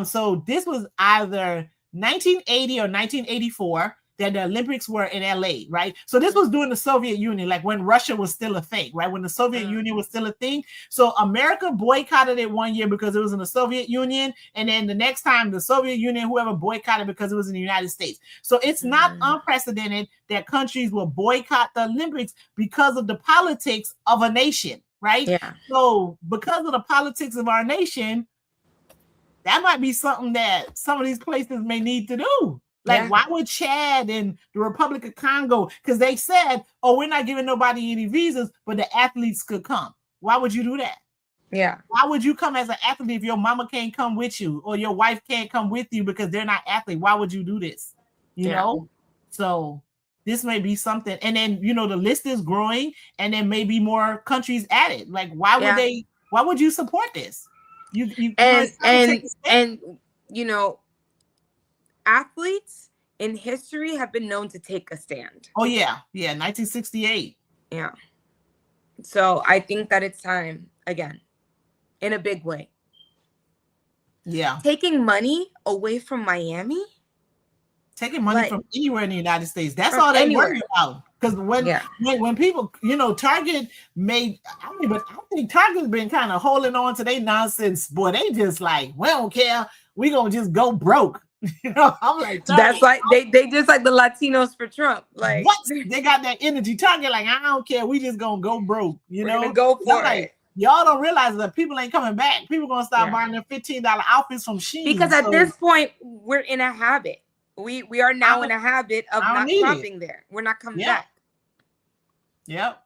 so this was either 1980 or 1984 that the Olympics were in LA, right? So this was during the Soviet Union, like when Russia was still a thing, right? When the Soviet Union was still a thing. So America boycotted it one year because it was in the Soviet Union. And then the next time the Soviet Union, whoever boycotted because it was in the United States. So it's not unprecedented that countries will boycott the Olympics because of the politics of a nation, right? Yeah. So because of the politics of our nation, that might be something that some of these places may need to do. Like, why would Chad and the Republic of Congo? Because they said, oh, we're not giving nobody any visas, but the athletes could come. Why would you do that? Yeah. Why would you come as an athlete if your mama can't come with you or your wife can't come with you because they're not athletes? Why would you do this? You know? So this may be something. And then, you know, the list is growing and then maybe more countries added. Like, why would you support this? And you know, athletes in history have been known to take a stand. Oh yeah, 1968. Yeah. So I think that it's time again, in a big way. Yeah. Taking money away from Miami. Taking money from anywhere in the United States. That's all they worry about. Because when people, you know, Target made, but I think Target's been kind of holding on to their nonsense. Boy, they just like, we don't care. We gonna just go broke. You know, I'm like, that's like they just like the Latinos for Trump. Like, what? They got that energy. Target, like, I don't care. We just gonna go broke. You know, gonna go for it. Like, y'all don't realize that people ain't coming back. People gonna start buying their $15 outfits from Shein. Because at this point, we're in a habit. We are now in a habit of not shopping there. We're not coming back. Yep.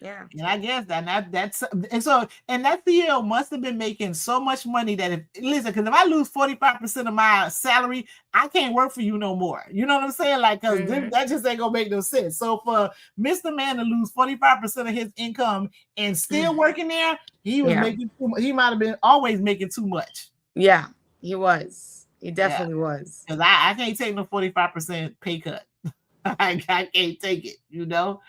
Yeah. And I guess that's that CEO must have been making so much money that because if I lose 45% of my salary, I can't work for you no more. You know what I'm saying? Like, because that just ain't gonna make no sense. So for Mr. Man to lose 45% of his income and still working there, he was making he might have been always making too much. Yeah, he was. He definitely was. Because I can't take no 45% pay cut. I can't take it, you know?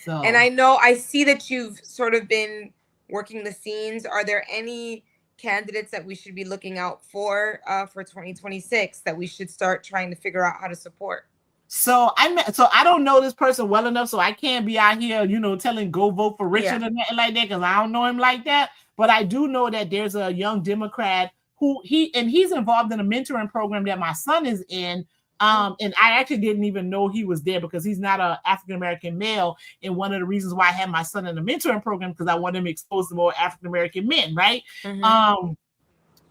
So. And I see that you've sort of been working the scenes. Are there any candidates that we should be looking out for 2026 that we should start trying to figure out how to support? So I don't know this person well enough, so I can't be out here, you know, telling go vote for Richard or nothing like that because I don't know him like that. But I do know that there's a young Democrat who he's involved in a mentoring program that my son is in. And I actually didn't even know he was there because he's not an African-American male. And one of the reasons why I had my son in the mentoring program, because I want him exposed to more African-American men, right?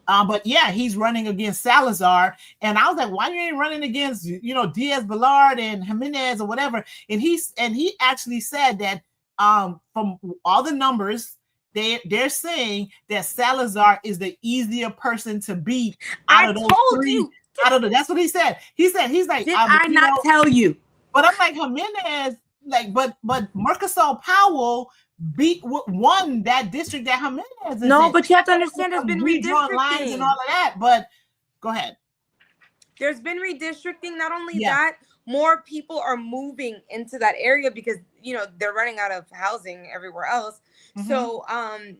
But yeah, he's running against Salazar. And I was like, why you ain't running against, you know, Diaz-Balart and Jimenez or whatever? And he actually said that from all the numbers, they're saying that Salazar is the easier person to beat out of those three. That's what he said. He's like, did I not tell you? But I'm like, Jimenez, like, but Murchison Powell won that district that Jimenez is in. But you have to understand there's been redistricting lines and all of that. But go ahead. There's been redistricting. Not only that, more people are moving into that area because, you know, they're running out of housing everywhere else. So,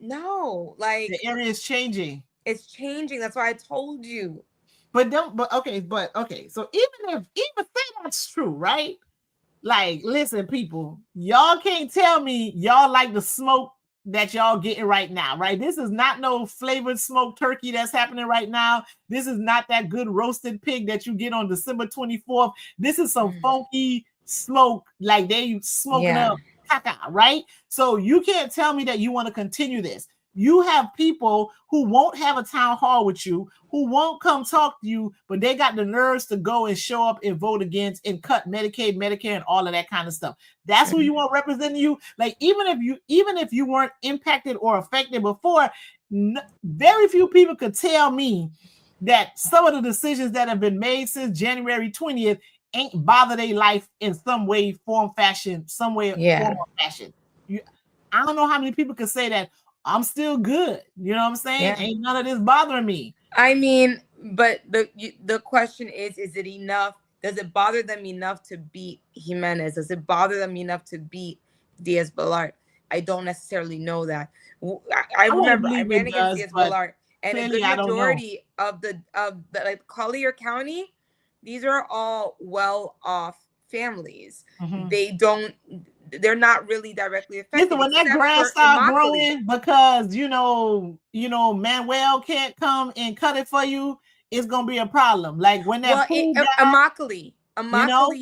no, like the area is changing. It's changing. That's why I told you. Okay. So even say that's true, right? Like, listen, people, y'all can't tell me y'all like the smoke that y'all getting right now, right? This is not no flavored smoked turkey that's happening right now. This is not that good roasted pig that you get on December 24th. This is some funky smoke, like they smoking up caca, right? So you can't tell me that you want to continue this. You have people who won't have a town hall with you, who won't come talk to you, but they got the nerves to go and show up and vote against and cut Medicaid, Medicare, and all of that kind of stuff. That's who you want representing you. Like, even if you weren't impacted or affected before, very few people could tell me that some of the decisions that have been made since January 20th ain't bother their life in some way, form, fashion, some way, form or fashion. I don't know how many people can say that I'm still good. You know what I'm saying? Ain't none of this bothering me. I mean, but the question is it enough? Does it bother them enough to beat Jimenez? Does it bother them enough to beat Diaz-Balart? I don't necessarily know that. I remember I ran against Diaz-Balart, and a good majority of the like Collier County, these are all well-off families. They're not really directly affected. Listen, when that grass starts growing, because you know, Manuel can't come and cut it for you, it's gonna be a problem. Like when that Immokalee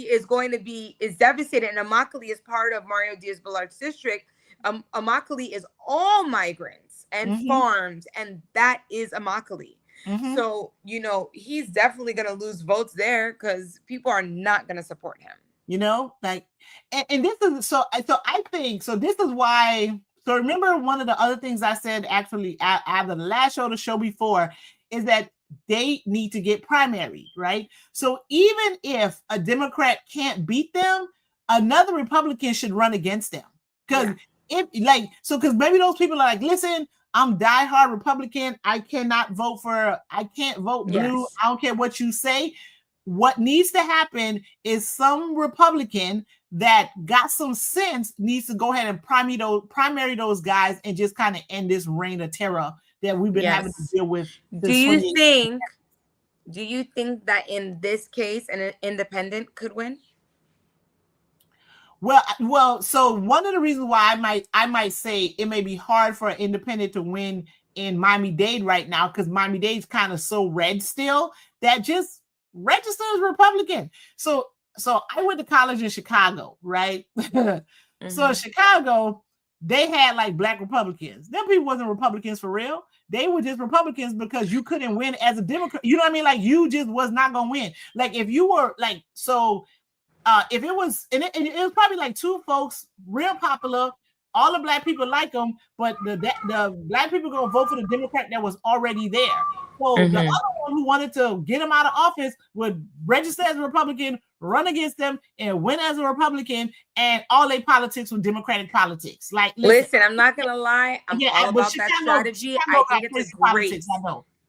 is going to be devastated, and Immokalee is part of Mario Diaz-Balart's district. Immokalee is all migrants and farms, and that is Immokalee. So you know he's definitely gonna lose votes there because people are not gonna support him. You know, like, and this is so I think so. This is why. So remember, one of the other things I said actually either the last show or the show before is that they need to get primary, right? So even if a Democrat can't beat them, another Republican should run against them. Because because maybe those people are like, listen, I'm diehard Republican. I can't vote blue. I don't care what you say. What needs to happen is some Republican that got some sense needs to go ahead and primary those guys and just kind of end this reign of terror that we've been having to deal with. Do you think that in this case an independent could win? Well, so one of the reasons why I might say it may be hard for an independent to win in Miami-Dade right now, because Miami-Dade's kind of so red still that just register as Republican. So I went to college in Chicago, right? So in Chicago, they had like black Republicans. Them people wasn't Republicans for real. They were just Republicans because you couldn't win as a Democrat. You know what I mean? Like you just was not gonna win. Like if you were like if it was, and it was probably like two folks real popular. All the black people like them, but the black people gonna vote for the Democrat that was already there. So the other one who wanted to get him out of office would register as a Republican, run against them, and win as a Republican, and all their politics were Democratic politics. Like, listen, I'm not gonna lie, I'm all about that strategy. I think it's great.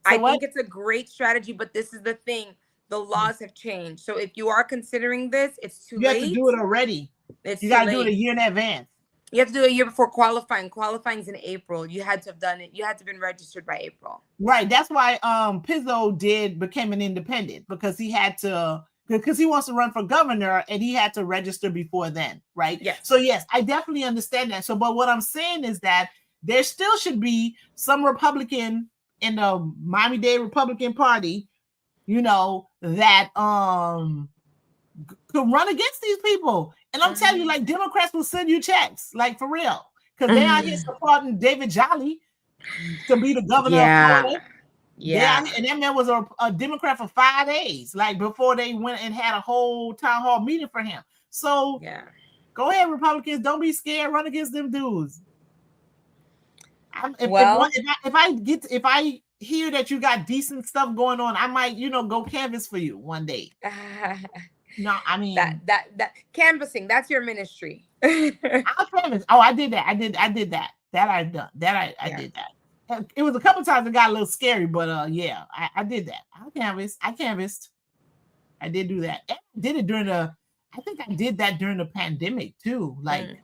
I think it's a great strategy, but this is the thing: the laws have changed. So if you are considering this, it's too late. You have to do it already. You got to do it a year in advance. You have to do it a year before qualifying. Qualifying's in April. You had to have done it. You had to have been registered by April. Right. That's why Pizzo became an independent, because he had to, because he wants to run for governor and he had to register before then. Right. Yes. So yes, I definitely understand that. So, but what I'm saying is that there still should be some Republican in the Miami-Dade Republican Party, you know, that could run against these people. And I'm telling you, like, Democrats will send you checks, like, for real, because they out here supporting David Jolly to be the governor of Florida. And that man was a Democrat for 5 days, like, before they went and had a whole town hall meeting for him. So go ahead, Republicans, don't be scared, run against them dudes. If I hear that you got decent stuff going on, I might, go canvas for you one day. No, I mean that canvassing, that's your ministry. I'll canvas. Oh, I did that. I did that. That I've done. I did that. It was a couple times it got a little scary, but I did that. I canvassed. I did do that. And I did it I think I did that during the pandemic too. Like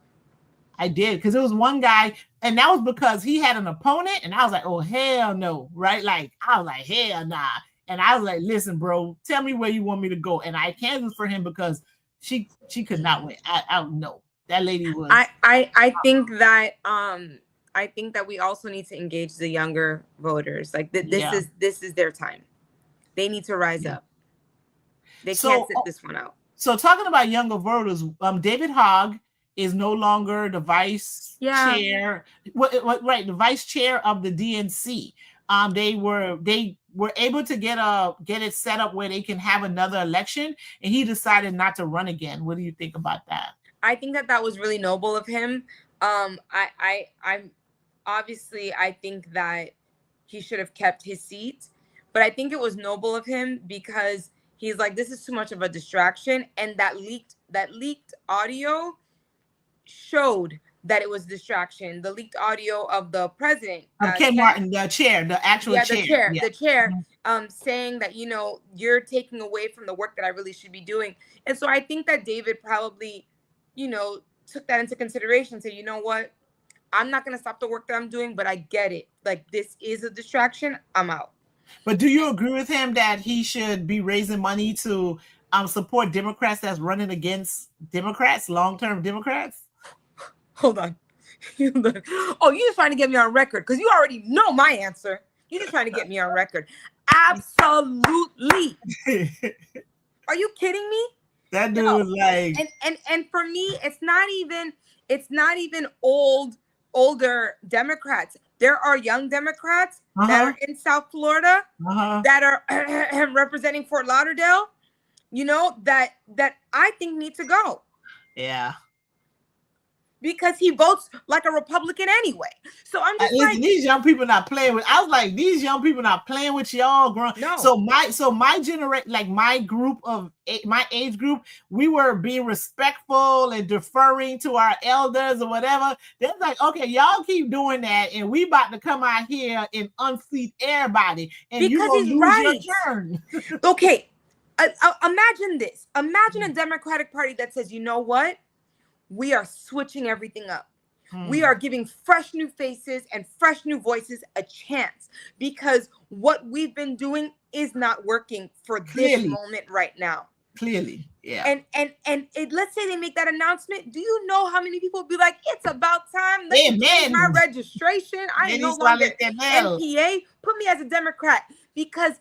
I did, because it was one guy, and that was because he had an opponent, and I was like, oh hell no, right? Like I was like, hell nah. And I was like, listen, bro, tell me where you want me to go. And I canvassed for him because she could not win. I don't know. That lady was. I think that we also need to engage the younger voters. Like this is their time. They need to rise up. They can't sit this one out. So talking about younger voters, David Hogg is no longer the vice chair. Right, the vice chair of the DNC. They were able to get it set up where they can have another election, and he decided not to run again. What do you think about that? I think that was really noble of him. I'm obviously, I think that he should have kept his seat, but I think it was noble of him because He's like, this is too much of a distraction. And that leaked audio showed that it was distraction. The leaked audio of the president, Ken Martin, the chair, the actual chair. The chair, saying that, you know, you're taking away from the work that I really should be doing. And so I think that David probably, you know, took that into consideration and said, you know what, I'm not going to stop the work that I'm doing, but I get it. Like, this is a distraction. I'm out. But do you agree with him that he should be raising money to support Democrats that's running against Democrats, long-term Democrats? Hold on. Oh, you're just trying to get me on record because you already know my answer. You're just trying to get me on record. Absolutely. Are you kidding me? That dude was like, and for me, it's not even older Democrats. There are young Democrats that are in South Florida that are representing Fort Lauderdale, you know, that I think need to go. Yeah. Because he votes like a Republican anyway. So I'm just like, these young people not playing with. I was like, these young people not playing with y'all. No. So my generation, like my age group, we were being respectful and deferring to our elders or whatever. They're like, okay, y'all keep doing that, and we about to come out here and unseat everybody, and because you gonna he's lose right. your turn. Okay, imagine this. Imagine a Democratic Party that says, you know what? We are switching everything up. We are giving fresh new faces and fresh new voices a chance, because what we've been doing is not working for this moment right now. Clearly, yeah. And let's say they make that announcement. Do you know how many people be like, it's about time? Let me change my registration. I no longer MPA. Put me as a Democrat. Because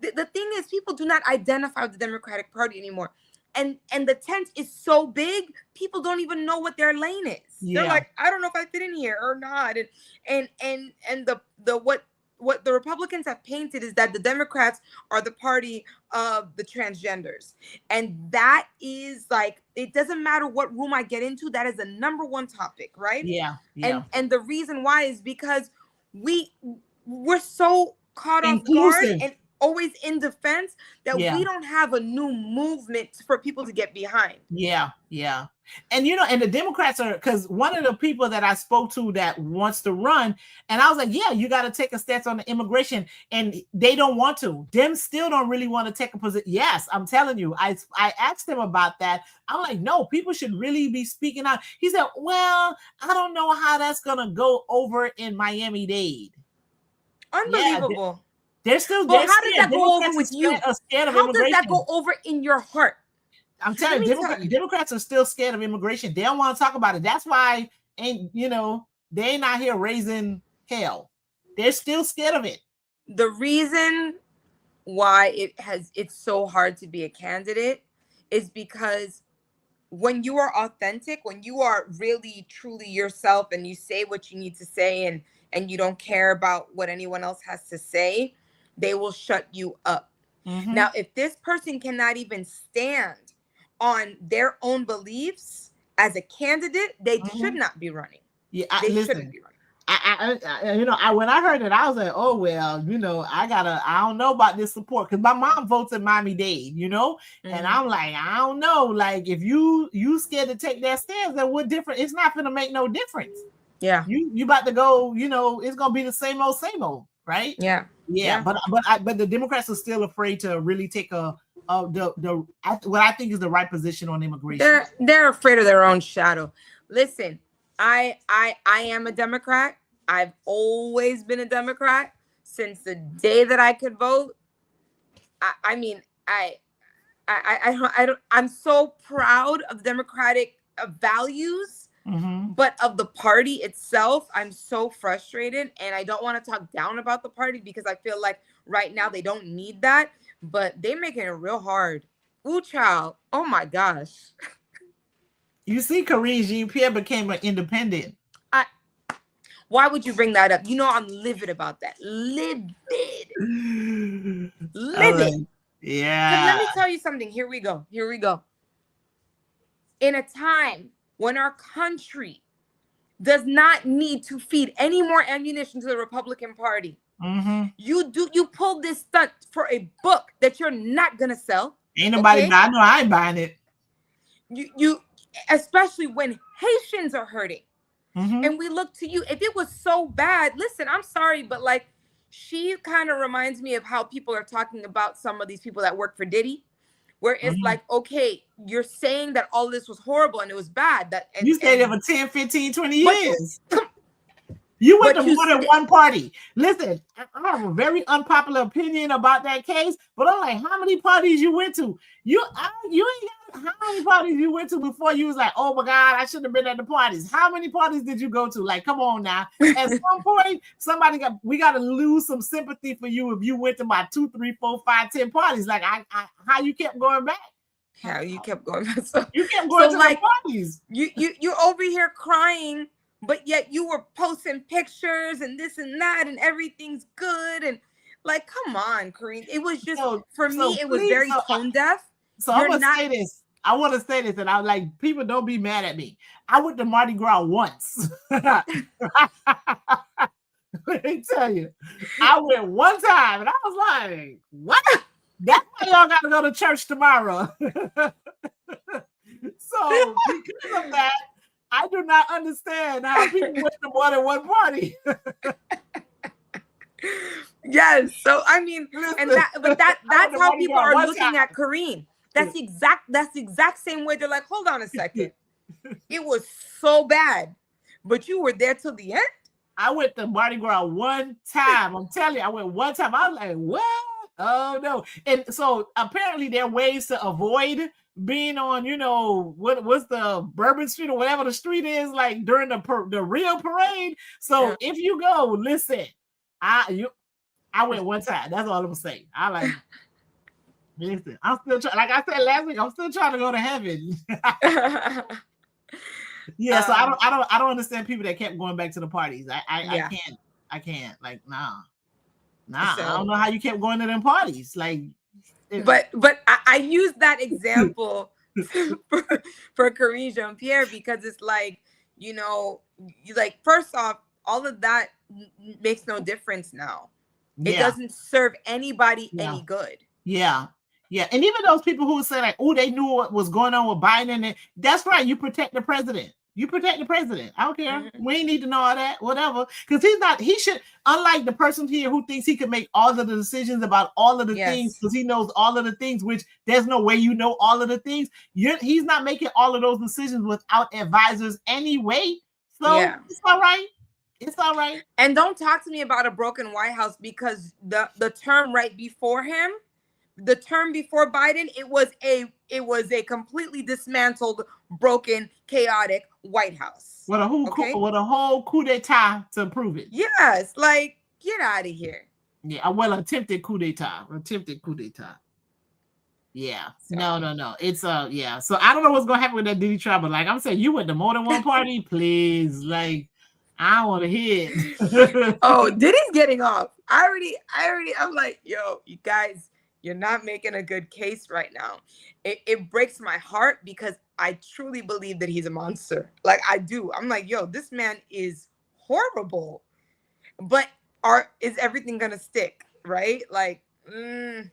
the thing is, people do not identify with the Democratic Party anymore. And the tent is so big, people don't even know what their lane is. Yeah. They're like, I don't know if I fit in here or not. And what the Republicans have painted is that the Democrats are the party of the transgenders. And that is like, it doesn't matter what room I get into, that is the number one topic, right? Yeah. And the reason why is because we're so caught off guard and always in defense that we don't have a new movement for people to get behind. Yeah. And you know, and the Democrats are, because one of the people that I spoke to that wants to run, and I was like, yeah, you got to take a stance on the immigration, and they don't want to. Them still don't really want to take a position. Yes, I'm telling you, I asked them about that. I'm like, no, people should really be speaking out. He said, well, I don't know how that's gonna go over in Miami-Dade. Unbelievable. They're still. Well, how does that go over with you? How does that go over in your heart? I'm telling you, Democrats are still scared of immigration. They don't want to talk about it. That's why, they ain't out here raising hell. They're still scared of it. The reason why it's so hard to be a candidate is because when you are authentic, when you are really truly yourself and you say what you need to say and you don't care about what anyone else has to say, they will shut you up. Mm-hmm. Now, if this person cannot even stand on their own beliefs as a candidate, they should not be running. Yeah, shouldn't be running. When I heard it, I was like, oh, well, I don't know about this support, because my mom votes in Miami-Dade, and I'm like, I don't know, like, if you scared to take that stance, then what different? It's not going to make no difference. Yeah. You about to go, it's going to be the same old, right? Yeah. But the Democrats are still afraid to really take what I think is the right position on immigration. They're afraid of their own shadow. Listen, I am a Democrat. I've always been a Democrat since the day that I could vote. I'm so proud of Democratic values. Mm-hmm. But of the party itself, I'm so frustrated, and I don't want to talk down about the party because I feel like right now they don't need that, but they're making it real hard. Ooh, child. Oh my gosh. You see, Karine Jean-Pierre became an independent. Why would you bring that up? I'm livid about that. Livid. Yeah. Let me tell you something. Here we go. In a time when our country does not need to feed any more ammunition to the Republican Party, you pull all this stunt for a book that you're not gonna sell. Ain't nobody. Okay? I know I ain't buying it. You especially when Haitians are hurting, and we look to you. If it was so bad, listen, I'm sorry, but like, she kind of reminds me of how people are talking about some of these people that work for Diddy, where it's like, okay, you're saying that all this was horrible and it was bad. That you stayed there for 10, 15, 20 years. You went to more than one party. Listen, I have a very unpopular opinion about that case, but I'm like, how many parties you went to? You ain't got how many parties you went to before you was like, oh my God, I shouldn't have been at the parties. How many parties did you go to? Like, come on now. At some point, we got to lose some sympathy for you if you went to my 2, 3, 4, 5, 10 parties. Like, how you kept going back? How you kept going back? So, you kept going to like, the parties. You're over here crying, but yet you were posting pictures and this and that, and everything's good. And like, come on, Karine. It was just, for me, it was very tone deaf. So I'm going to say this. I want to say this, and I'm like, people don't be mad at me. I went to Mardi Gras once. Let me tell you. I went one time, and I was like, what? That's why y'all got to go to church tomorrow. So because of that, I do not understand how people went to more than one party. Yes. So I mean, listen, that's how people are looking at Karine. That's the exact same way. They're like, hold on a second. It was so bad, but you were there till the end. I went to Mardi Gras one time. I'm telling you, I went one time. I was like, what? Oh no. And so apparently there are ways to avoid being on, what's the Bourbon Street or whatever the street is, like during the real parade. So if you go, listen, I went one time. That's all I'm saying. I like, listen, I'm still trying, like I said last week, I'm still trying to go to heaven. Yeah, so I don't understand people that kept going back to the parties. I can't. Like, nah. So, I don't know how you kept going to them parties. Like, but I use that example for Karine Jean-Pierre because it's like, like, first off, all of that makes no difference now. Yeah. It doesn't serve anybody any good. Yeah. Yeah. And even those people who say like, oh, they knew what was going on with Biden, and that's right. You protect the president. You protect the president. I don't care. Mm-hmm. We ain't need to know all that, whatever. Because he should, unlike the person here who thinks he can make all of the decisions about all of the things, because he knows all of the things, which there's no way you know all of the things. He's not making all of those decisions without advisors anyway. So it's all right. It's all right. And don't talk to me about a broken White House, because the term right before him, the term before Biden, it was a completely dismantled, broken, chaotic White House. With a whole coup d'etat to prove it. Yes, like, get out of here. Yeah, well, attempted coup d'etat. Yeah. So. No. It's yeah. So I don't know what's gonna happen with that Diddy trial, but like I'm saying, you went to more than one party, please. Like, I want to hear it. Oh, Diddy's getting off. I'm like, yo, you guys, you're not making a good case right now. It breaks my heart because I truly believe that he's a monster. Like, I do. I'm like, yo, this man is horrible. But is everything gonna stick, right? Like, I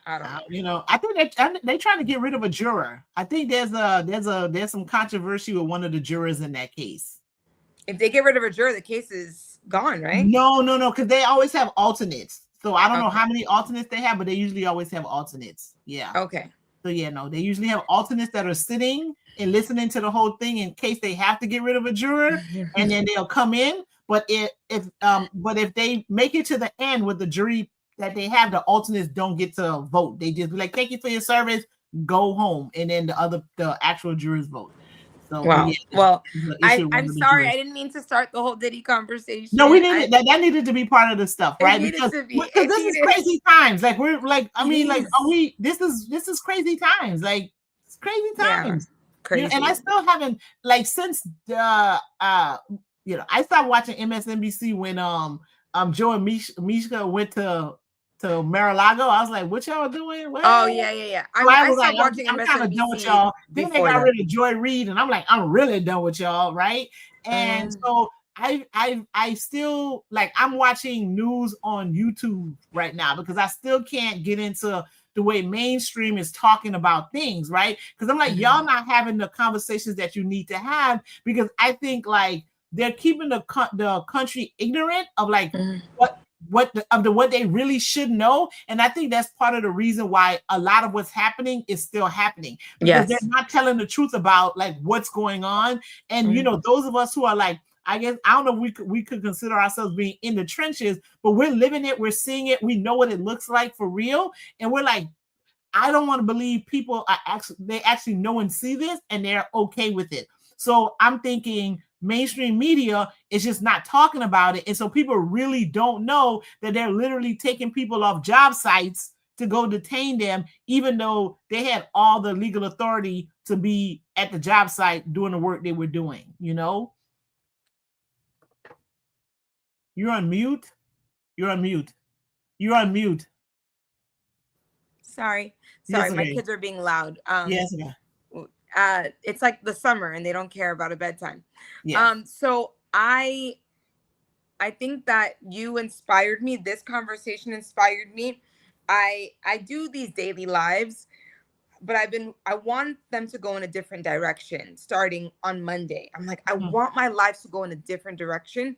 don't know. I think they trying to get rid of a juror. I think there's some controversy with one of the jurors in that case. If they get rid of a juror, the case is gone, right? No, because they always have alternates. So I don't know how many alternates they have, but they usually always have alternates. Yeah. Okay. So they usually have alternates that are sitting and listening to the whole thing in case they have to get rid of a juror, and then they'll come in. But if they make it to the end with the jury that they have, the alternates don't get to vote. They just be like, "Thank you for your service, go home," and then the actual jurors vote. So, wow. Well, I'm sorry. I didn't mean to start the whole Diddy conversation. No, we needed that needed to be part of the stuff, right? Because this is crazy times. Like, we're like, I mean, like, this is crazy times. Like, it's crazy times. Yeah, crazy. And I still haven't, like, since I stopped watching MSNBC when Joe and Mishka went to Mar-a-Lago. I was like, what y'all doing? What? Oh, yeah. I stopped watching MSNBC. I'm kind of done with y'all. Then they got rid of Joy Reid, and I'm like, I'm really done with y'all, right? And so I still like I'm watching news on YouTube right now because I still can't get into the way mainstream is talking about things, right? Because I'm like, y'all not having the conversations that you need to have because I think like they're keeping the country ignorant of like what they really should know. And I think that's part of the reason why a lot of what's happening is still happening because they're not telling the truth about like what's going on. And you know, those of us who are like, I guess I don't know if we could consider ourselves being in the trenches, but we're living it, we're seeing it, we know what it looks like for real, and we're like, I don't want to believe people are actually know and see this and they're okay with it. So I'm thinking mainstream media is just not talking about it, and so people really don't know that they're literally taking people off job sites to go detain them, even though they had all the legal authority to be at the job site doing the work they were doing, you know? You're on mute. You're on mute. You're on mute. Sorry, yes, my kids are being loud. Yes. It's like the summer and they don't care about a bedtime. So I think that you inspired me. This conversation inspired me. I do these daily lives, but I want them to go in a different direction starting on Monday. I'm like, I want my lives to go in a different direction.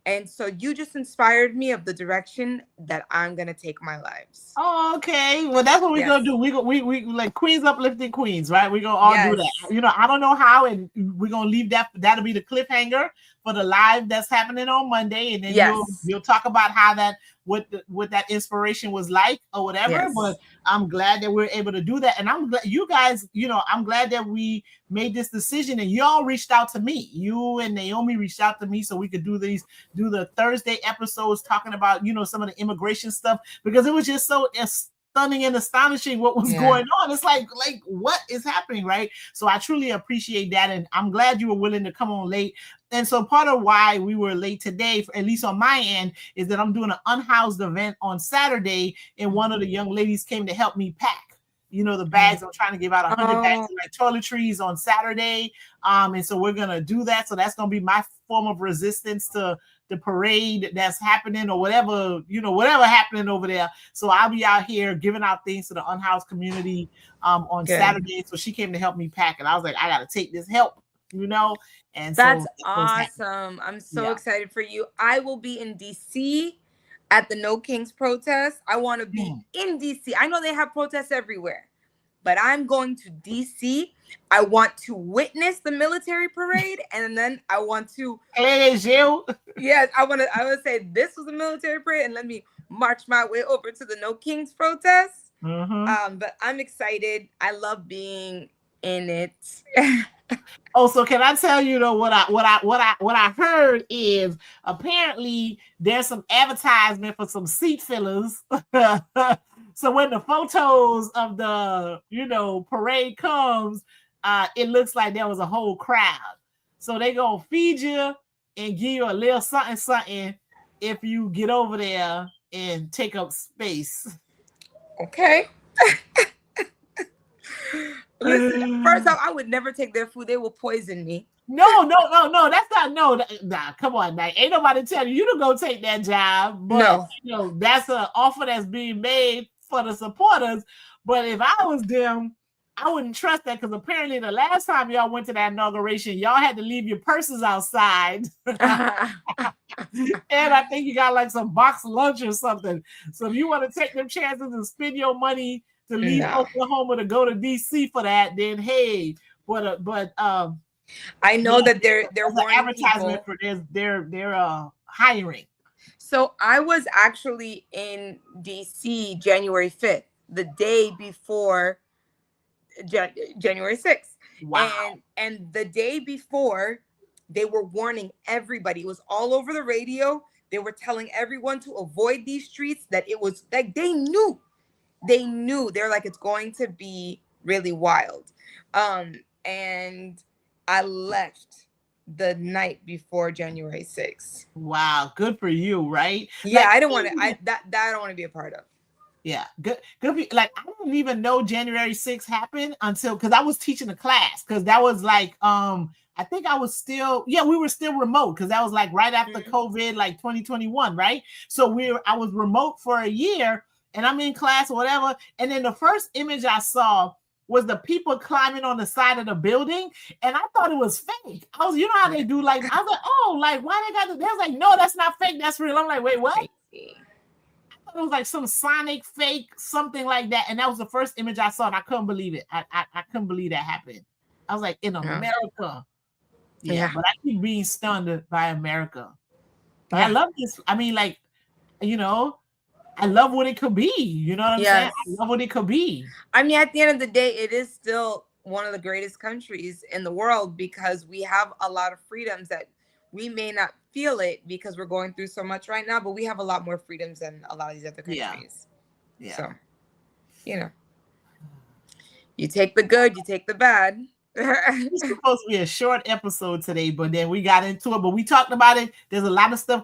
And so you just inspired me of the direction that I'm gonna take my lives. Oh, okay. Well, that's what we're gonna do. We like Queens uplifting Queens, right? We're gonna all do that. You know, I don't know how, and we're gonna leave that. That'll be the cliffhanger for the live that's happening on Monday, and then you'll talk about how that what that inspiration was like or whatever. But I'm glad that we're able to do that, and I'm glad you guys. You know, I'm glad that we made this decision, and y'all reached out to me. You and Naomi reached out to me so we could do the Thursday episodes talking about, you know, some of the immigration stuff because it was just so stunning and astonishing what was going on. It's like what is happening, right? So I truly appreciate that, and I'm glad you were willing to come on late. And so part of why we were late today, at least on my end, is that I'm doing an unhoused event on Saturday, and one of the young ladies came to help me pack, you know, the bags. I'm trying to give out 100 bags of like toiletries on Saturday. And so we're going to do that. So that's going to be my form of resistance to the parade that's happening or whatever, you know, whatever happening over there. So I'll be out here giving out things to the unhoused community on Saturday. So she came to help me pack, and I was like, I got to take this help, you know. And that's awesome. I'm so excited for you. I will be in DC at the No Kings protest. I want to be in DC. I know they have protests everywhere, but I'm going to DC. I want to witness the military parade, and then I want to yes, I want to say this was a military parade, and let me march my way over to the No Kings protest. But I'm excited. I love being in it. Oh, so can I tell you though what I heard is apparently there's some advertisement for some seat fillers. So when the photos of the, you know, parade comes, it looks like there was a whole crowd. So they gonna feed you and give you a little something if you get over there and take up space. Okay. Listen, first off, I would never take their food. They will poison me. No. That's not nah. Come on, now. Ain't nobody telling you to go take that job. But you know, that's an offer that's being made for the supporters. But if I was them, I wouldn't trust that because apparently the last time y'all went to that inauguration, y'all had to leave your purses outside. And I think you got like some box lunch or something. So if you want to take them chances and spend your money to leave Oklahoma to go to DC for that, then hey, but I know that they're advertisement for their hiring. So I was actually in DC January 5th, the day before January 6th. Wow. And the day before, they were warning everybody. It was all over the radio. They were telling everyone to avoid these streets, that it was like they knew. They're like, it's going to be really wild. And I left the night before January 6th. Wow, good for you, right? Yeah, like, I don't want to. I don't want to be a part of. Yeah, good. Like I didn't even know January 6th happened until because I was teaching a class because that was like I think I was still we were still remote because that was like right after COVID, like 2021, right? So I was remote for a year and I'm in class or whatever. And then the first image I saw was the people climbing on the side of the building, and I thought it was fake. I was, you know how they do, like I was like, oh, like why they got the? They was like, no, that's not fake, that's real. I'm like, wait, what? It was like some Sonic fake, something like that. And that was the first image I saw, and I couldn't believe it. I couldn't believe that happened. I was like, in America. Yeah. But I keep being stunned by America. But I love this. I mean, like, you know, I love what it could be. You know what I'm saying? I love what it could be. I mean, at the end of the day, it is still one of the greatest countries in the world because we have a lot of freedoms that we may not feel it because we're going through so much right now, but we have a lot more freedoms than a lot of these other countries. Yeah. So, you know, you take the good, you take the bad. It's supposed to be a short episode today, but then we got into it. But we talked about it. There's a lot of stuff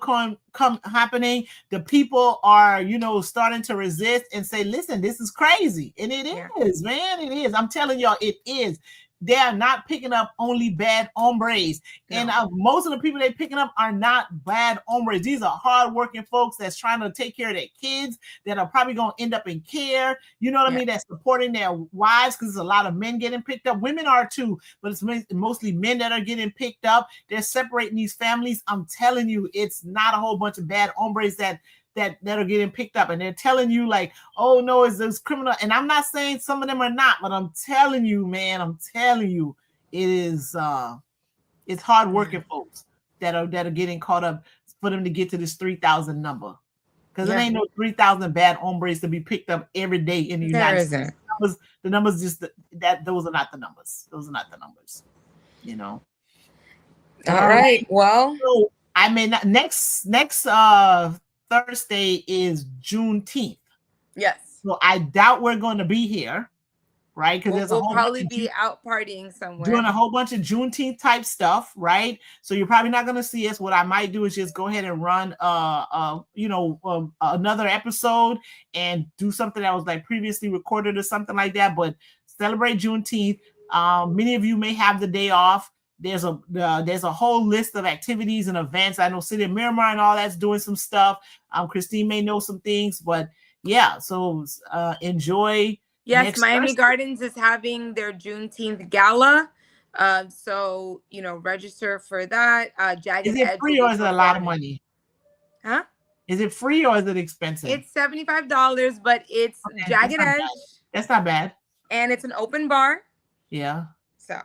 happening. The people are, you know, starting to resist and say, "Listen, this is crazy," and it is, man. It is. I'm telling y'all, it is. They are not picking up only bad hombres. No. And most of the people they're picking up are not bad hombres. These are hardworking folks that's trying to take care of their kids, that are probably going to end up in care. You know what I mean? That's supporting their wives, because there's a lot of men getting picked up. Women are too, but it's mostly men that are getting picked up. They're separating these families. I'm telling you, it's not a whole bunch of bad hombres that are getting picked up, and they're telling you like, oh no, it's this criminal. And I'm not saying some of them are not, but I'm telling you, man, I'm telling you, it is it's hard working folks that are getting caught up for them to get to this 3,000 number, because it ain't no 3,000 bad hombres to be picked up every day in the United States. The numbers just that those are not the numbers. Those are not the numbers. You know. All right. Well, so, I mean, next Thursday is Juneteenth. Yes. So I doubt we're going to be here, right? Because we'll probably be out partying somewhere, doing a whole bunch of Juneteenth type stuff, right? So you're probably not going to see us. What I might do is just go ahead and run, another episode and do something that was like previously recorded or something like that. But celebrate Juneteenth. Many of you may have the day off. There's a whole list of activities and events. I know City of Miramar and all that's doing some stuff. Christine may know some things, but yeah, so enjoy. Yes, Miami Gardens is having their Juneteenth gala. So, you know, register for that. Jagged Edge. Is it free or is it a lot of money? Huh? Is it free or is it expensive? It's $75, but it's Jagged Edge. That's not bad. And it's an open bar. Yeah. So.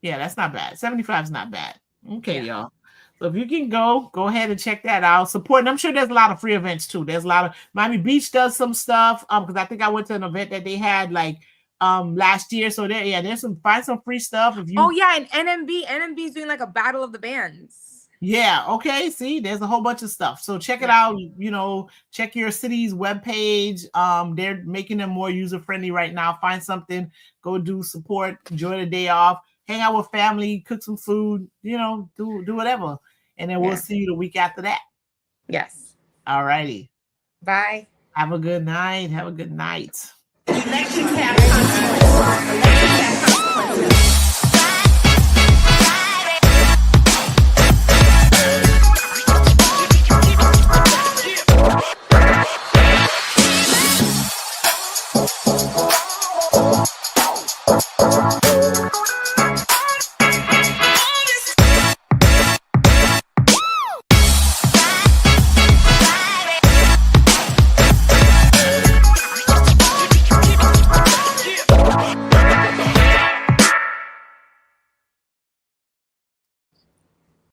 Yeah, that's not bad. 75 is not bad. Okay, y'all. So if you can go ahead and check that out. Support. And I'm sure there's a lot of free events too. There's a lot of Miami Beach does some stuff. Because I think I went to an event that they had like last year. So there's find some free stuff. If you and NMB is doing like a battle of the bands. Yeah, okay. See, there's a whole bunch of stuff. So check it out. You know, check your city's webpage. They're making them more user-friendly right now. Find something, go do support, enjoy the day off. Hang out with family, cook some food, you know, do whatever. And then we'll see you the week after that. Yes. All righty. Bye. Have a good night. Have a good night. Elections have consequences.